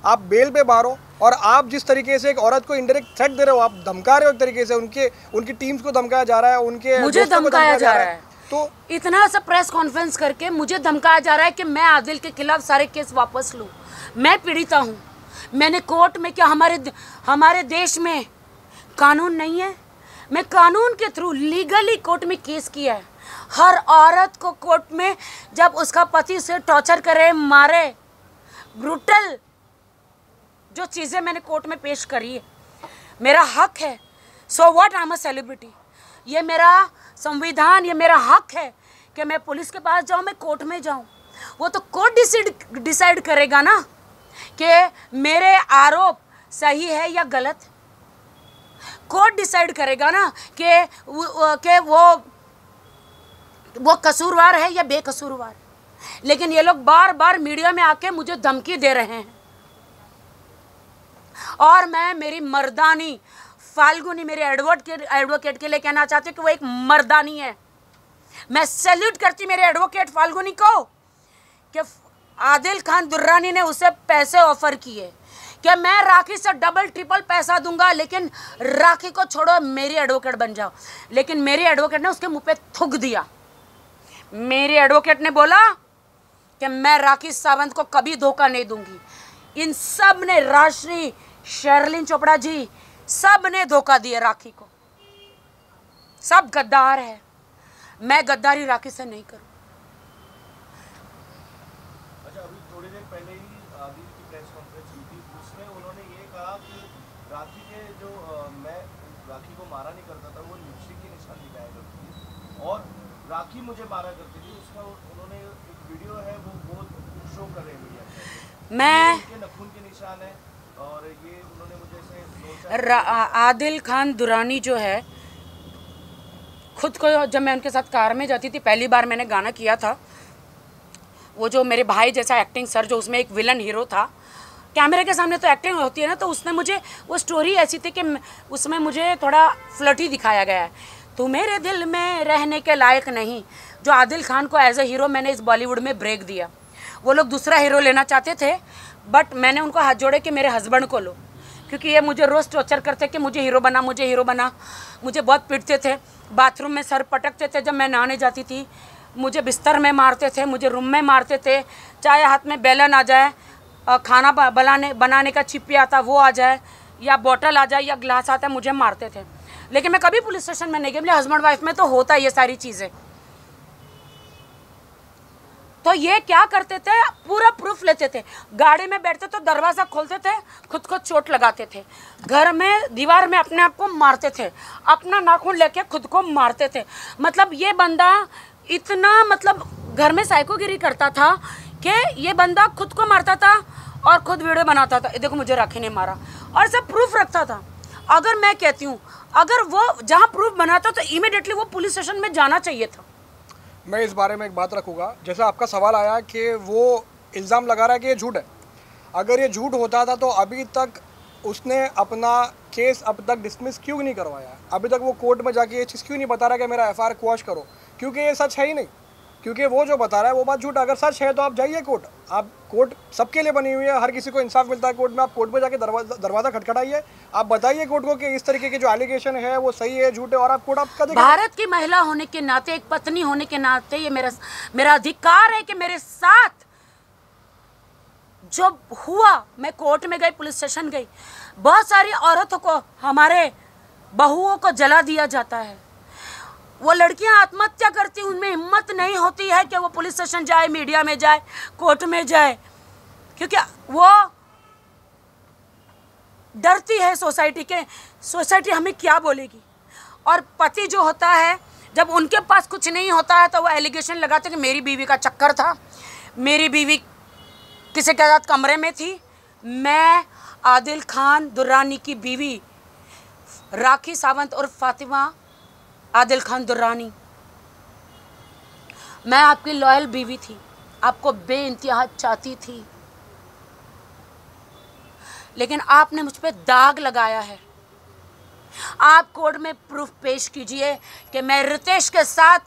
Speaker 2: आप बेल पे बाहर हो और आप जिस तरीके से एक औरत को इनडायरेक्ट थ्रेट दे रहे हो, आप धमका रहे हो एक तरीके से, उनकी टीम्स को धमकाया जा रहा है, उनके
Speaker 1: मुझे धमकाया जा रहा है।
Speaker 2: तो
Speaker 1: इतना सा प्रेस कॉन्फ्रेंस करके मुझे धमकाया जा रहा है कि मैं आदिल के खिलाफ सारे केस वापस लूं। मैं पीड़िता हूं, मैंने कोर्ट में, क्या हमारे देश में कानून नहीं है? मैं कानून के थ्रू लीगली कोर्ट में केस किया है। हर औरत को कोर्ट में जब उसका पति से टॉर्चर करे, मारे, ब्रूटल जो चीज़ें मैंने कोर्ट में पेश करी है, मेरा हक है। So what, I am a celebrity, ये मेरा संविधान, ये मेरा हक है कि मैं पुलिस के पास जाऊं, मैं कोर्ट में जाऊं। वो तो कोर्ट डिसाइड करेगा ना कि मेरे आरोप सही है या गलत। कोर्ट डिसाइड करेगा ना कि वो कसूरवार है या बेकसूरवार। लेकिन ये लोग बार बार मीडिया में आके मुझे धमकी दे रहे हैं, और मैं मेरी मर्दानी फाल्गुनी, मेरे एडवोकेट के लिए कहना चाहती हूँ कि वो एक मर्दानी है। मैं सैल्यूट करती मेरे एडवोकेट फाल्गुनी को कि आदिल खान दुर्रानी ने उसे पैसे ऑफर किए कि मैं राखी से डबल ट्रिपल पैसा दूंगा, लेकिन राखी को छोड़ो, मेरी एडवोकेट बन जाओ। लेकिन मेरी एडवोकेट ने उसके मुंह पे थूक दिया। मेरी एडवोकेट ने बोला कि मैं राखी सावंत को कभी धोखा नहीं दूंगी। इन सब ने, राजश्री, शर्लिन चोपड़ा जी, सब ने धोखा दिया राखी को। सब गद्दार है, मैं गद्दारी राखी से नहीं करूं।
Speaker 3: अच्छा, अभी थोड़ी देर पहले ही आदिल की प्रेस कॉन्फ्रेंस हुई थी, उसमें उन्होंने ये कहा कि राखी के जो मैं राखी को मारा नहीं करता था, वो लिपस्टिक के निशान दिखाया करती थी और राखी मुझे मारा करती थी। उसका उन्होंने एक वीडियो है वो शो कर रहे हैं मीडिया, मैं नखून के निशान है, और ये उन्होंने मुझे से
Speaker 1: आदिल खान दुरानी जो है, खुद को, जब मैं उनके साथ कार में जाती थी, पहली बार मैंने गाना किया था, वो जो मेरे भाई जैसा एक्टिंग सर, जो उसमें एक विलन हीरो था, कैमरे के सामने तो एक्टिंग होती है ना, तो उसने मुझे, वो स्टोरी ऐसी थी कि उसमें मुझे थोड़ा फ्लर्टी दिखाया गया है। तू मेरे दिल में रहने के लायक नहीं, जो आदिल खान को एज ए हीरो मैंने इस बॉलीवुड में ब्रेक दिया। वो लोग दूसरा हीरो लेना चाहते थे, बट मैंने उनको हाथ जोड़े कि मेरे हस्बैंड को लो, क्योंकि ये मुझे रोज़ टॉर्चर करते कि मुझे हीरो बना, मुझे हीरो बना। मुझे बहुत पीटते थे, बाथरूम में सर पटकते थे जब मैं नहाने जाती थी, मुझे बिस्तर में मारते थे, मुझे रूम में मारते थे, चाहे हाथ में बेलन आ जाए, खाना बनाने का चिप्पी आता वो आ जाए, या बॉटल आ जाए, या ग्लास आता है, मुझे मारते थे। लेकिन मैं कभी पुलिस स्टेशन में नहीं गई। मेरे हस्बैंड वाइफ में तो होता है ये सारी चीज़ें। तो ये क्या करते थे, पूरा प्रूफ लेते थे। गाड़ी में बैठते तो दरवाज़ा खोलते थे, खुद को चोट लगाते थे। घर में दीवार में अपने आप को मारते थे, अपना नाखून लेके खुद को मारते थे। मतलब ये बंदा इतना मतलब घर में साइकोगिरी करता था कि ये बंदा खुद को मारता था और खुद वीडियो बनाता था, देखो मुझे राखी ने मारा, और सब प्रूफ रखता था। अगर मैं कहती हूँ, अगर वो जहाँ प्रूफ बनाता तो इमीडिएटली वो पुलिस स्टेशन में जाना चाहिए था।
Speaker 2: मैं इस बारे में एक बात रखूँगा। जैसे आपका सवाल आया कि वो इल्ज़ाम लगा रहा है कि ये झूठ है। अगर ये झूठ होता था तो अभी तक उसने अपना केस अब तक डिसमिस क्यों नहीं करवाया? अभी तक वो कोर्ट में जाके ये चीज़ क्यों नहीं बता रहा कि मेरा FIR क्वॉश करो? क्योंकि ये सच है ही नहीं। क्योंकि वो जो बता रहा है वो बात झूठ। अगर सच है तो आप जाइए कोर्ट। आप कोर्ट सबके लिए बनी हुई है, हर किसी को इंसाफ मिलता है कोर्ट में। आप कोर्ट में जाके दरवाज़ा खटखटाइए, आप बताइए कोर्ट को कि इस तरीके के जो एलिगेशन है वो सही है झूठ है, और आप कोर्ट आपका देखेगा।
Speaker 1: भारत की महिला होने के नाते, एक पत्नी होने के नाते, ये मेरा अधिकार है कि मेरे साथ जो हुआ, मैं कोर्ट में गई, पुलिस स्टेशन गई, बहुत सारी औरतों को, हमारे बहुओं को जला दिया जाता है। वो लड़कियां आत्महत्या करती, उनमें हिम्मत नहीं होती है कि वो पुलिस स्टेशन जाए, मीडिया में जाए, कोर्ट में जाए, क्योंकि वो डरती है सोसाइटी हमें क्या बोलेगी। और पति जो होता है, जब उनके पास कुछ नहीं होता है तो वो एलिगेशन लगाते कि मेरी बीवी का चक्कर था, मेरी बीवी किसी के साथ कमरे में थी। मैं आदिल खान दुर्रानी की बीवी, राखी सावंत और फातिमा आदिल खान दुर्रानी, मैं आपकी लॉयल बीवी थी, आपको बेइंतहा चाहती थी, लेकिन आपने मुझ पे दाग लगाया है। आप कोर्ट में प्रूफ पेश कीजिए कि मैं रितेश के साथ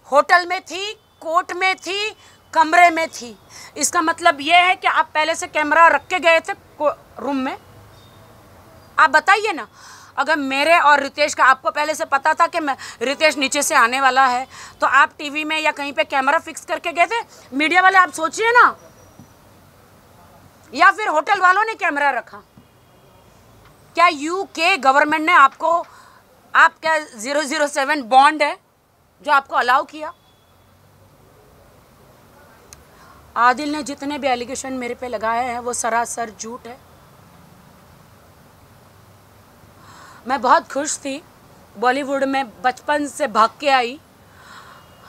Speaker 1: होटल में थी, कोर्ट में थी, कमरे में थी। इसका मतलब ये है कि आप पहले से कैमरा रख के गए थे रूम में। आप बताइए ना, अगर मेरे और रितेश का आपको पहले से पता था कि मैं रितेश नीचे से आने वाला है, तो आप टीवी में या कहीं पे कैमरा फिक्स करके गए थे? मीडिया वाले आप सोचिए ना, या फिर होटल वालों ने कैमरा रखा? क्या UK गवर्नमेंट ने आपको, आपका 007 बॉन्ड है जो आपको अलाउ किया? आदिल ने जितने भी एलिगेशन मेरे पे लगाए हैं वो सरासर झूठ है। मैं बहुत खुश थी, बॉलीवुड में बचपन से भाग के आई,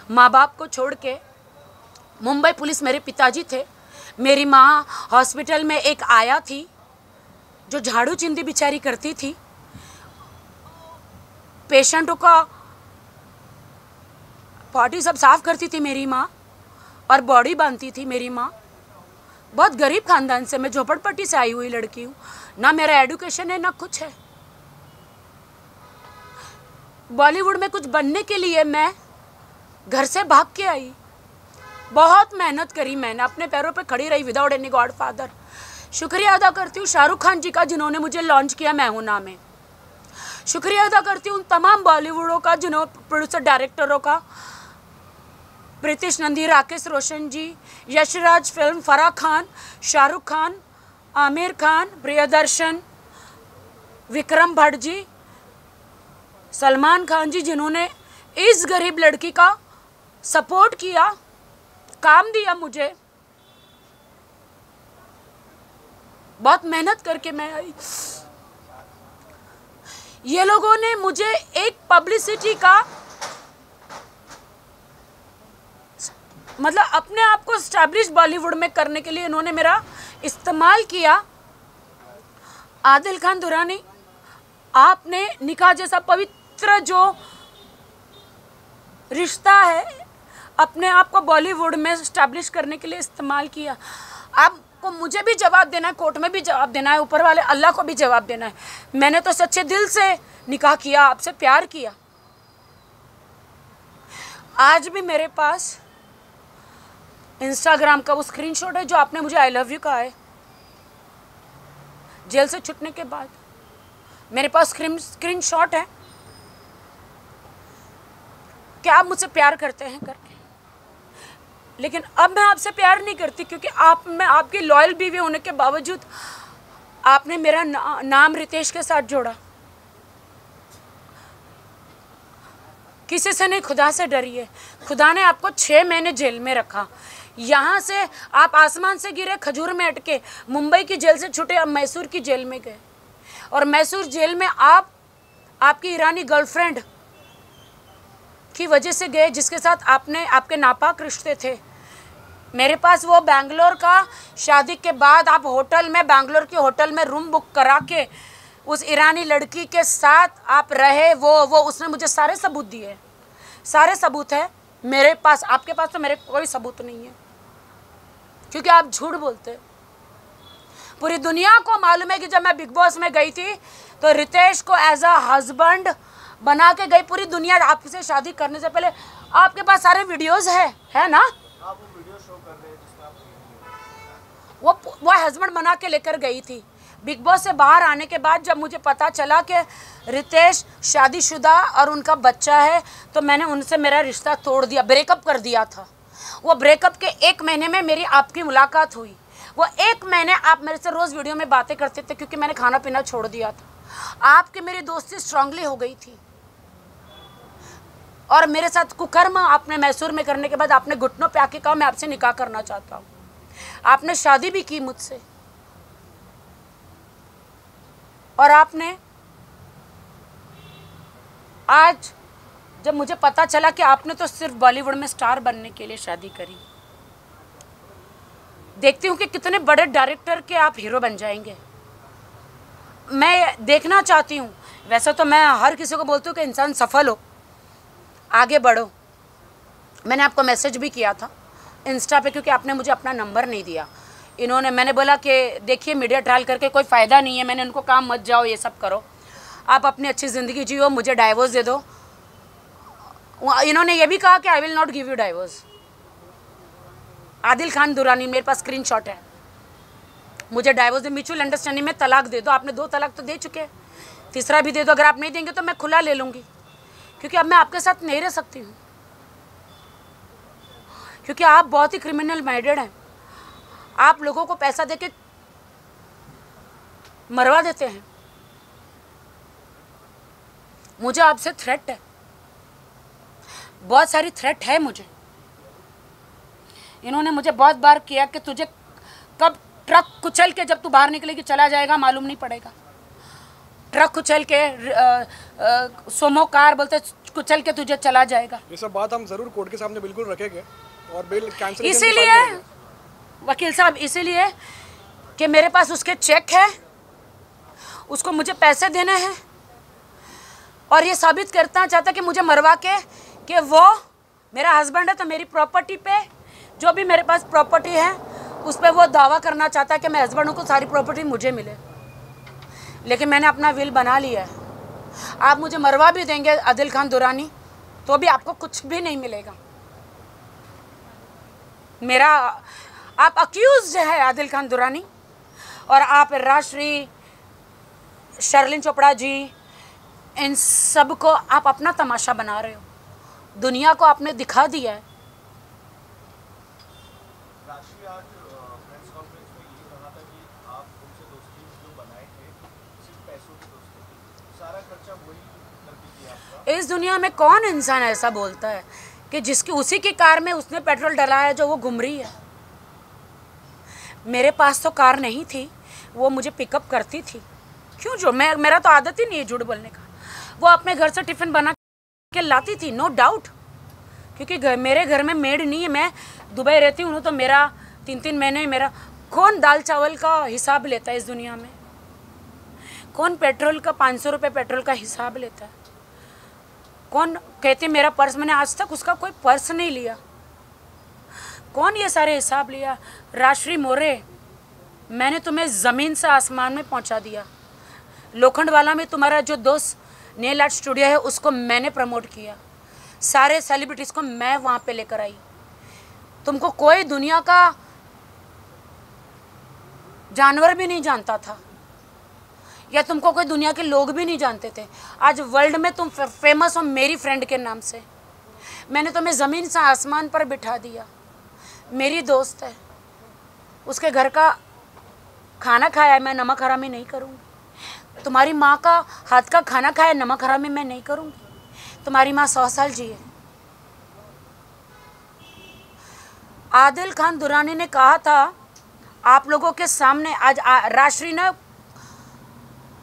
Speaker 1: माँ बाप को छोड़ के। मुंबई पुलिस मेरे पिताजी थे, मेरी माँ हॉस्पिटल में एक आया थी जो झाड़ू चिंदी बेचारी करती थी, पेशेंटों का पॉटी सब साफ करती थी मेरी माँ, और बॉडी बांधती थी मेरी माँ। बहुत गरीब खानदान से, मैं झोपड़पट्टी से आई हुई लड़की हूँ, ना मेरा एडुकेशन है ना कुछ है। बॉलीवुड में कुछ बनने के लिए मैं घर से भाग के आई, बहुत मेहनत करी मैंने, अपने पैरों पे खड़ी रही विदाउट एनी गॉड फादर। शुक्रिया अदा करती हूँ शाहरुख खान जी का जिन्होंने मुझे लॉन्च किया मैं हूं ना में। शुक्रिया अदा करती हूँ उन तमाम बॉलीवुडों का, जिन्होंने प्रोड्यूसर डायरेक्टरों का, प्रीतिश नंदी, राकेश रोशन जी, यशराज फिल्म, फराह खान, शाहरुख खान, आमिर खान, प्रियदर्शन, विक्रम भट्ट जी, सलमान खान जी, जिन्होंने इस गरीब लड़की का सपोर्ट किया, काम दिया मुझे। बहुत मेहनत करके मैं आई। ये लोगों ने मुझे एक पब्लिसिटी का, मतलब अपने आप को एस्टैब्लिश बॉलीवुड में करने के लिए इन्होंने मेरा इस्तेमाल किया। आदिल खान दुर्रानी, आपने निकाह जैसा पवित्र जो रिश्ता है अपने आप को बॉलीवुड में एस्टैब्लिश करने के लिए इस्तेमाल किया। आपको मुझे भी जवाब देना है, कोर्ट में भी जवाब देना है, ऊपर वाले अल्लाह को भी जवाब देना है। मैंने तो सच्चे दिल से निकाह किया, आपसे प्यार किया। आज भी मेरे पास इंस्टाग्राम का वो स्क्रीनशॉट है जो आपने मुझे आई लव यू कहा है जेल से छूटने के बाद। मेरे पास स्क्रीन शॉट है कि आप मुझसे प्यार करते हैं करके, लेकिन अब मैं आपसे प्यार नहीं करती, क्योंकि मैं आपकी लॉयल बीवी होने के बावजूद आपने मेरा नाम रितेश के साथ जोड़ा। किसी से नहीं, खुदा से डरिए। खुदा ने आपको 6 महीने जेल में रखा। यहाँ से आप आसमान से गिरे, खजूर में अटके, मुंबई की जेल से छूटे, अब मैसूर की जेल में गए, और मैसूर जेल में आपकी ईरानी गर्लफ्रेंड की वजह से गए, जिसके साथ आपके नापाक रिश्ते थे। मेरे पास वो बैंगलोर का शादी के बाद आप बैंगलोर के होटल में रूम बुक करा के उस ईरानी लड़की के साथ आप रहे, वो उसने मुझे सारे सबूत दिए, सारे सबूत है मेरे पास। आपके पास तो मेरे कोई सबूत नहीं है, क्योंकि आप झूठ बोलते। पूरी दुनिया को मालूम है कि जब मैं बिग बॉस में गई थी तो रितेश को एज अ हस्बैंड बना के गई। पूरी दुनिया आपसे शादी करने से पहले, आपके पास सारे वीडियोस है ना?
Speaker 3: आप वो वीडियो शो कर रहे हैं जिसमें आप
Speaker 1: वो हस्बैंड बना के लेकर गई थी। बिग बॉस से बाहर आने के बाद जब मुझे पता चला कि रितेश शादीशुदा और उनका बच्चा है, तो मैंने उनसे मेरा रिश्ता तोड़ दिया, ब्रेकअप कर दिया था। वो ब्रेकअप के 1 महीने में मेरी आपकी मुलाकात हुई। वो 1 महीने आप मेरे से रोज़ वीडियो में बातें करते थे, क्योंकि मैंने खाना पीना छोड़ दिया था। आपकी मेरी दोस्ती स्ट्रांगली हो गई थी, और मेरे साथ कुकर्म आपने मैसूर में करने के बाद आपने घुटनों पे आके कहा मैं आपसे निकाह करना चाहता हूँ। आपने शादी भी की मुझसे, और आपने आज जब मुझे पता चला कि आपने तो सिर्फ बॉलीवुड में स्टार बनने के लिए शादी करी, देखती हूँ कि कितने बड़े डायरेक्टर के आप हीरो बन जाएंगे। मैं देखना चाहती हूँ। वैसे तो मैं हर किसी को बोलती हूँ कि इंसान सफल हो, आगे बढ़ो। मैंने आपको मैसेज भी किया था इंस्टा पे, क्योंकि आपने मुझे अपना नंबर नहीं दिया। मैंने बोला कि देखिए मीडिया ट्रायल करके कोई फ़ायदा नहीं है। मैंने उनको कहा मत जाओ, ये सब करो, आप अपनी अच्छी ज़िंदगी जियो, मुझे डाइवोर्स दे दो। इन्होंने ये भी कहा कि I will not give you divorce. Adil Khan Durrani, मेरे पास स्क्रीनशॉट है, मुझे डाइवोर्स दे, म्यूचुअल अंडरस्टैंडिंग में तलाक दे दो। आपने 2 तलाक तो दे चुके हैं, तीसरा भी दे दो। अगर आप नहीं देंगे तो मैं खुला ले लूँगी, क्योंकि अब मैं आपके साथ नहीं रह सकती हूँ, क्योंकि आप बहुत ही क्रिमिनल माइंडेड हैं। आप लोगों को पैसा देके मरवा देते हैं। मुझे आपसे थ्रेट है, बहुत सारी थ्रेट है मुझे। इन्होंने मुझे बहुत बार किया कि तुझे कब ट्रक कुचल के जब तू बाहर निकलेगी चला जाएगा मालूम नहीं पड़ेगा। ट्रक कुचल के सोमो कार बोलते कुचल के तुझे चला जाएगा।
Speaker 2: ये सब बात हम ज़रूर कोर्ट के सामने बिल्कुल रखेंगे, और बिल कैंसिल
Speaker 1: इसीलिए वकील साहब, इसीलिए कि मेरे पास उसके चेक है, उसको मुझे पैसे देने हैं, और ये साबित करना चाहता कि मुझे मरवा के कि वो मेरा हस्बैंड है, तो मेरी प्रॉपर्टी पे जो भी मेरे पास प्रॉपर्टी है उस पर वो दावा करना चाहता है कि मैं हस्बैंड को सारी प्रॉपर्टी मुझे मिले। लेकिन मैंने अपना विल बना लिया है। आप मुझे मरवा भी देंगे आदिल खान दुरानी, तो भी आपको कुछ भी नहीं मिलेगा। मेरा आप अक्यूज है आदिल खान दुरानी, और आप राजश्री, शर्लिन चोपड़ा जी, इन सब को आप अपना तमाशा बना रहे हो। दुनिया को आपने दिखा दिया है।
Speaker 3: राशि आज प्रेस कॉन्फ्रेंस में ये कहा था कि आप उनसे दोस्ती जो बनाए थे सिर्फ पैसों की दोस्ती थी, सारा खर्चा वही करती थी आपका।
Speaker 1: इस दुनिया में कौन इंसान ऐसा बोलता है कि जिसकी उसी की कार में उसने पेट्रोल डला है जो वो घूम रही है? मेरे पास तो कार नहीं थी, वो मुझे पिकअप करती थी। क्यों मेरा तो आदत ही नहीं है झूठ बोलने का। वो अपने घर से टिफ़िन बना के लाती थी, नो डाउट, क्योंकि मेरे घर में मेड नहीं है। मैं दुबई रहती हूँ तो मेरा 3-3 महीने मेरा कौन दाल चावल का हिसाब लेता है इस दुनिया में? कौन पेट्रोल का 500 रुपये पेट्रोल का हिसाब लेता है? कौन कहते मेरा पर्स, मैंने आज तक उसका कोई पर्स नहीं लिया। कौन ये सारे हिसाब लिया? राजश्री मोरे, मैंने तुम्हें ज़मीन से आसमान में पहुंचा दिया। लोखंडवाला में तुम्हारा जो दोस्त नेल आर्ट स्टूडियो है उसको मैंने प्रमोट किया। सारे सेलिब्रिटीज़ को मैं वहाँ पे लेकर आई। तुमको कोई दुनिया का जानवर भी नहीं जानता था। या तुमको कोई दुनिया के लोग भी नहीं जानते थे। आज वर्ल्ड में तुम फेमस हो मेरी फ्रेंड के नाम से। मैंने तुम्हें ज़मीन से आसमान पर बिठा दिया। मेरी दोस्त है, उसके घर का खाना खाया है, मैं नमक हरामी नहीं करूँगी। तुम्हारी माँ का हाथ का खाना खाया, नमक हरामी मैं नहीं करूँगी। तुम्हारी माँ 100 साल जिए। आदिल खान दुरानी ने कहा था आप लोगों के सामने, आज राजश्री ने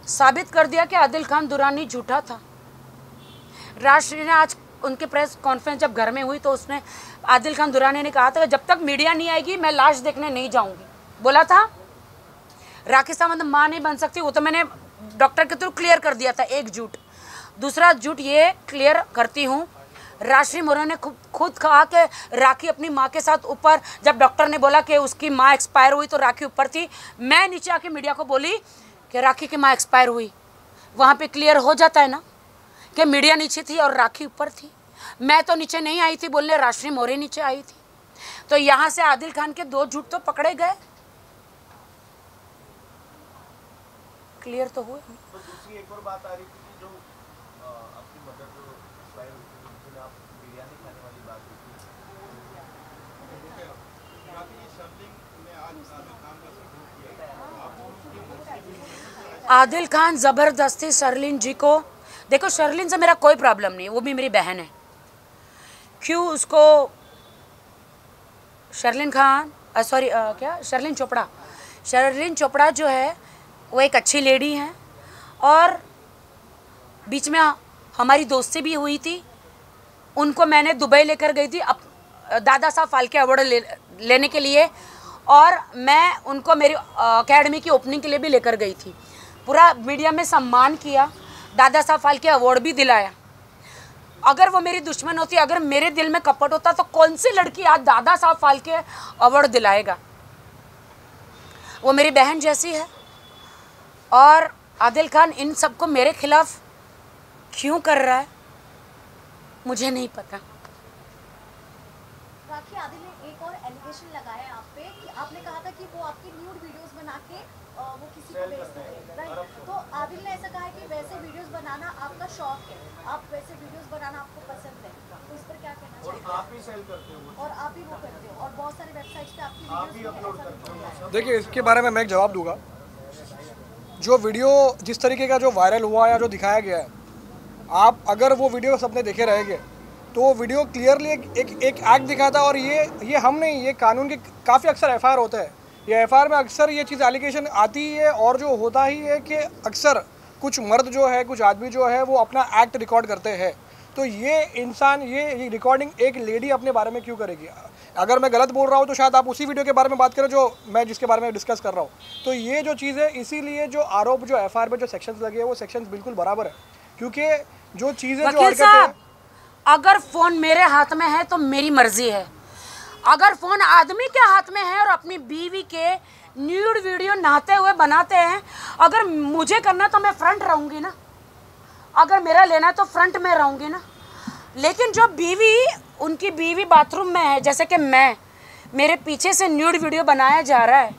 Speaker 1: साबित कर दिया कि आदिल खान दुरानी झूठा था। राजश्री ने आज उनकी प्रेस कॉन्फ्रेंस जब घर में हुई तो उसने, आदिल खान दुरानी ने कहा था कि जब तक मीडिया नहीं आएगी मैं लाश देखने नहीं जाऊंगी। बोला था। राखी सावंत माँ नहीं बन सकती, वो तो मैंने डॉक्टर के थ्रू क्लियर कर दिया था। एक झूठ। दूसरा झूठ ये क्लियर करती हूँ, राजश्री मोरे ने खुद कहा कि राखी अपनी माँ के साथ ऊपर, जब डॉक्टर ने बोला कि उसकी माँ एक्सपायर हुई तो राखी ऊपर थी, मैं नीचे आके मीडिया को बोली कि राखी की माँ एक्सपायर हुई। वहाँ पे क्लियर हो जाता है ना कि मीडिया नीचे थी और राखी ऊपर थी। मैं तो नीचे नहीं आई थी बोलने, राजश्री मोरे नीचे आई थी। तो यहाँ से आदिल खान के 2 झूठ तो पकड़े गए। क्लियर तो हुए।
Speaker 3: तो दूसरी एक और बात आ रही थी कि जो आपकी मदर जो एक्सपायर हुई थी, उस दिन आप बिरयानी खाने वाली बात हुई थी।
Speaker 1: आदिल खान ज़बरदस्ती शर्लिन जी को, देखो शर्लिन से मेरा कोई प्रॉब्लम नहीं, वो भी मेरी बहन है। क्यों उसको शर्लिन खान सॉरी क्या शर्लिन चोपड़ा, शर्लिन चोपड़ा जो है वो एक अच्छी लेडी हैं और बीच में हमारी दोस्ती भी हुई थी। उनको मैंने दुबई लेकर गई थी दादा साहब फाल्के अवार्ड लेने के लिए, और मैं उनको मेरी अकेडमी की ओपनिंग के लिए भी लेकर गई थी। पूरा मीडिया में सम्मान किया, दादा साहब फाल्के अवार्ड भी दिलाया। अगर वो मेरी दुश्मन होती, अगर मेरे दिल में कपट होता तो कौन सी लड़की आज दादा साहब फाल्के अवार्ड दिलाएगा। वो मेरी बहन जैसी है। और आदिल खान इन सबको मेरे खिलाफ क्यों कर रहा है मुझे नहीं पता।
Speaker 5: राखी, आदिल ने एक और एलिगेशन लगाया आप पे कि आपने कहा था कि वो आपकी न्यूड वीडियोस बना के वो किसी को भेजते थे, राइट? तो आदिल ने ऐसा कहा है कि वैसे वीडियोस बनाना आपका शौक है, आप वैसे वीडियोस बनाना आपको पसंद है, तो इस पर क्या कहना चाहिए?
Speaker 3: और आप ही सेल करते हो
Speaker 5: और आप ही वो करते हो और बहुत सारे वेबसाइट्स पे आपकी वीडियोस
Speaker 3: अपलोड करते हो।
Speaker 2: देखिए, इसके बारे में मैं एक जवाब दूंगा। जो वीडियो जिस तरीके का जो वायरल हुआ या जो दिखाया गया है, आप अगर वो वीडियो सबने देखे रहेंगे तो वो वीडियो क्लियरली एक एक्ट दिखाता है। और ये हम नहीं, ये कानून के काफ़ी अक्सर एफआईआर होता है। ये एफआईआर में अक्सर ये चीज़ एलिगेशन आती ही है। और जो होता ही है कि अक्सर कुछ मर्द जो है, कुछ आदमी जो है, वो अपना एक्ट रिकॉर्ड करते हैं। तो ये इंसान ये रिकॉर्डिंग एक लेडी अपने बारे में क्यों करेगी? अगर मैं गलत बोल रहा हूँ तो शायद आप उसी वीडियो के बारे में बात करें जो मैं जिसके बारे में डिस्कस कर रहा हूँ। तो ये जो चीज़ है, इसीलिए जो आरोप जो एफआईआर में जो सेक्शंस लगे हैं वो सेक्शंस बिल्कुल बराबर है। क्योंकि जो चीज़ें जो
Speaker 1: वकील साहब, अगर फ़ोन मेरे हाथ में है तो मेरी मर्जी है। अगर फ़ोन आदमी के हाथ में है और अपनी बीवी के न्यूड वीडियो नहाते हुए बनाते हैं, अगर मुझे करना तो मैं फ्रंट रहूँगी ना। अगर मेरा लेना है तो फ्रंट में रहूँगी ना। लेकिन जो बीवी, उनकी बीवी बाथरूम में है, जैसे कि मेरे पीछे से न्यूड वीडियो बनाया जा रहा है,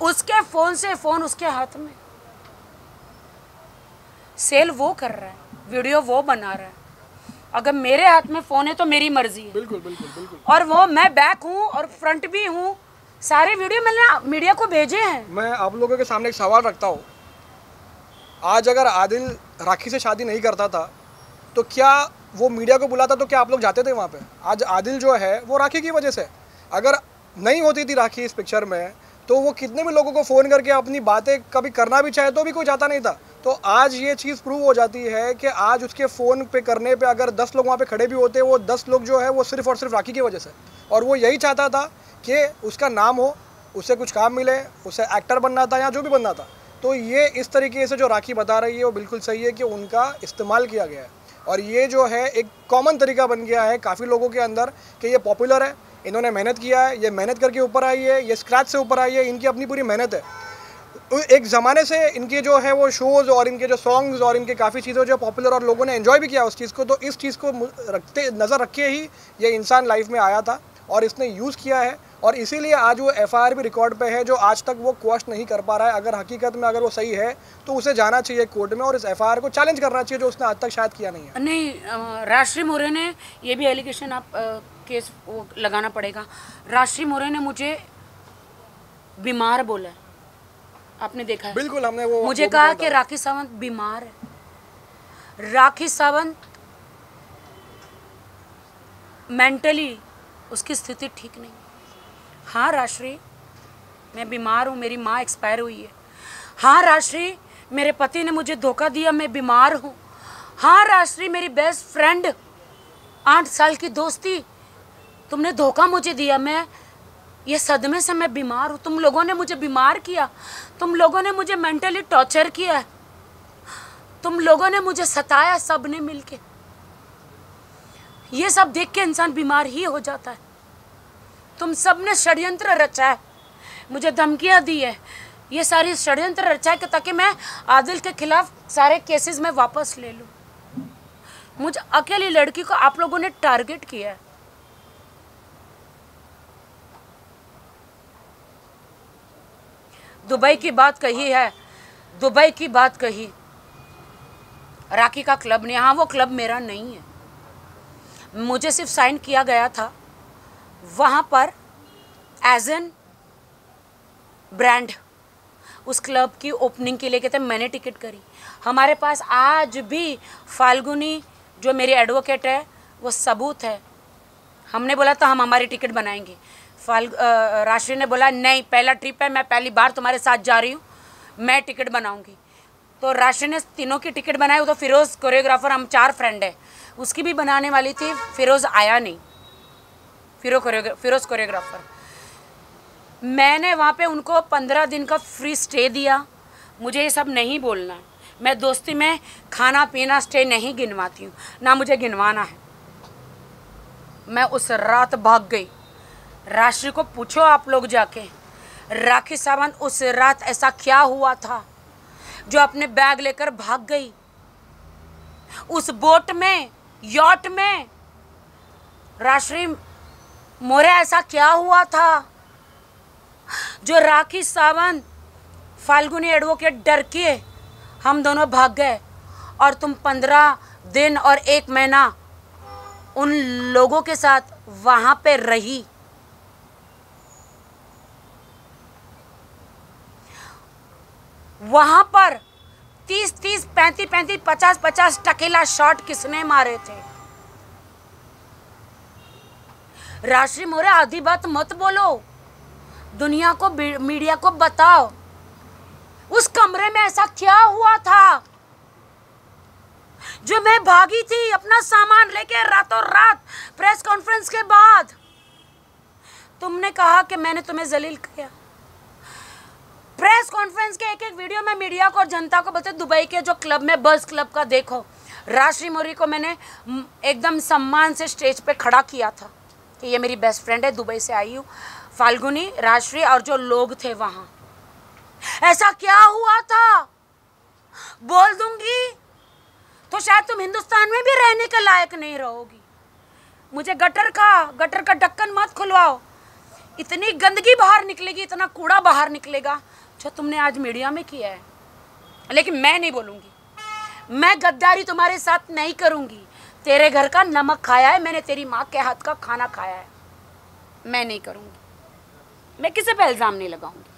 Speaker 1: उसके फ़ोन से फ़ोन उसके हाथ में, सेल वो कर रहा है, वीडियो वो बना रहा है। अगर मेरे हाथ में फ़ोन है तो मेरी मर्जी है।
Speaker 2: बिल्कुल बिल्कुल बिल्कुल।
Speaker 1: और वो मैं बैक हूँ और फ्रंट भी हूँ। सारे वीडियो मैंने मीडिया को भेजे हैं।
Speaker 2: मैं आप लोगों के सामने एक सवाल रखता हूँ। आज अगर आदिल राखी से शादी नहीं करता था तो क्या वो मीडिया को बुलाता, तो क्या आप लोग जाते थे वहाँ पे? आज आदिल जो है वो राखी की वजह से, अगर नहीं होती थी राखी इस पिक्चर में तो वो कितने भी लोगों को फ़ोन करके अपनी बातें कभी करना भी चाहे तो भी कोई जाता नहीं था। तो आज ये चीज़ प्रूव हो जाती है कि आज उसके फ़ोन पे करने पे अगर 10 लोग वहाँ पे खड़े भी होते, वो 10 लोग जो है वो सिर्फ़ और सिर्फ राखी की वजह से। और वो यही चाहता था कि उसका नाम हो, उससे कुछ काम मिले, उसे एक्टर बनना था या जो भी बनना था। तो ये इस तरीके से जो राखी बता रही है वो बिल्कुल सही है कि उनका इस्तेमाल किया गया है। और ये जो है एक कॉमन तरीका बन गया है काफ़ी लोगों के अंदर कि ये पॉपुलर है, इन्होंने मेहनत किया है, ये मेहनत करके ऊपर आई है, ये स्क्रैच से ऊपर आई है, इनकी अपनी पूरी मेहनत है। एक ज़माने से इनके जो है वो शोज़ और इनके जो सॉन्ग्स और इनके काफ़ी चीज़ें जो पॉपुलर और लोगों ने एंजॉय भी किया उस चीज़ को। तो इस चीज़ को नज़र रखे ही ये इंसान लाइफ में आया था और इसने यूज़ किया है और इसीलिए आज वो FIR भी रिकॉर्ड पे है जो आज तक वो क्वेश्चन नहीं कर पा रहा है। अगर हकीकत में अगर वो सही है तो उसे जाना चाहिए कोर्ट में और इस FIR को चैलेंज करना चाहिए जो उसने आज तक शायद किया नहीं है।
Speaker 1: नहीं, राजश्री मौर्य ने ये भी एलिगेशन आप केस वो लगाना पड़ेगा। राजश्री मौर्य ने मुझे बीमार बोला है, आपने देखा है?
Speaker 2: बिल्कुल, हमने वो
Speaker 1: मुझे कहा कि राखी सावंत बीमार है। राखी सावंत मेंटली उसकी स्थिति ठीक नहीं। हाँ राजश्री, मैं बीमार हूँ, मेरी माँ एक्सपायर हुई है। हाँ राजश्री, मेरे पति ने मुझे धोखा दिया, मैं बीमार हूँ। हाँ राजश्री, मेरी बेस्ट फ्रेंड 8 साल की दोस्ती, तुमने धोखा मुझे दिया, मैं ये सदमे से मैं बीमार हूँ। तुम लोगों ने मुझे बीमार किया, तुम लोगों ने मुझे मेंटली टॉर्चर किया है, तुम लोगों ने मुझे सताया, सब ने मिलके। ये सब देख के इंसान बीमार ही हो जाता है। तुम सब ने षड्यंत्र रचा है, मुझे धमकियाँ दी है, ये सारी षड्यंत्र रचा है कि ताकि मैं आदिल के खिलाफ सारे केसेस में वापस ले लूँ। मुझे अकेली लड़की को आप लोगों ने टारगेट किया है। दुबई की बात कही है, दुबई की बात कही, राखी का क्लब ने, हाँ वो क्लब मेरा नहीं है, मुझे सिर्फ साइन किया गया था वहाँ पर एज एन ब्रांड। उस क्लब की ओपनिंग के लिए कहते मैंने टिकट करी। हमारे पास आज भी फाल्गुनी जो मेरी एडवोकेट है वो सबूत है। हमने बोला था हम हमारी टिकट बनाएंगे, राजश्री ने बोला नहीं, पहला ट्रिप है, मैं पहली बार तुम्हारे साथ जा रही हूँ, मैं टिकट बनाऊंगी। तो राजश्री ने तीनों की टिकट बनाई। वो तो फिरोज़ कोरियोग्राफर, हम 4 फ्रेंड है, उसकी भी बनाने वाली थी, फिरोज़ आया नहीं, फिरोज़ कोरियोग्राफर। मैंने वहाँ पे उनको 15 दिन का फ्री स्टे दिया। मुझे ये सब नहीं बोलना है, मैं दोस्ती में खाना पीना स्टे नहीं गिनवाती हूँ, ना मुझे गिनवाना है। मैं उस रात भाग गई। राजश्री को पूछो आप लोग जाके, राखी सावंत उस रात ऐसा क्या हुआ था जो अपने बैग लेकर भाग गई? उस बोट में, यॉट में राजश्री मौर्य ऐसा क्या हुआ था जो राखी सावंत, फाल्गुनी एडवोकेट डर के हम दोनों भाग गए और तुम 15 दिन और 1 महीना उन लोगों के साथ वहां पे रही। वहां पर 30-30, 35-35, 50-50 टकीला शॉट किसने मारे थे? राजश्री मौर्य आधी बात मत बोलो, दुनिया को, मीडिया को बताओ उस कमरे में ऐसा क्या हुआ था जो मैं भागी थी अपना सामान लेके रातों रात प्रेस कॉन्फ्रेंस के बाद। तुमने कहा कि मैंने तुम्हें जलील किया। प्रेस कॉन्फ्रेंस के एक वीडियो में मीडिया को और जनता को बोलते दुबई के जो क्लब में, बस क्लब का देखो, राजश्री मौर्य को मैंने एकदम सम्मान से स्टेज पे खड़ा किया था कि ये मेरी बेस्ट फ्रेंड है, दुबई से आई हूँ, फाल्गुनी, राजश्री और जो लोग थे वहाँ। ऐसा क्या हुआ था? बोल दूंगी तो शायद तुम हिंदुस्तान में भी रहने के लायक नहीं रहोगी। मुझे गटर का ढक्कन मत खुलवाओ, इतनी गंदगी बाहर निकलेगी, इतना कूड़ा बाहर निकलेगा जो तुमने आज मीडिया में किया है। लेकिन मैं नहीं बोलूँगी, मैं गद्दारी तुम्हारे साथ नहीं करूँगी। तेरे घर का नमक खाया है मैंने, तेरी माँ के हाथ का खाना खाया है, मैं नहीं करूँगी, मैं किसी पे इल्ज़ाम नहीं लगाऊंगी।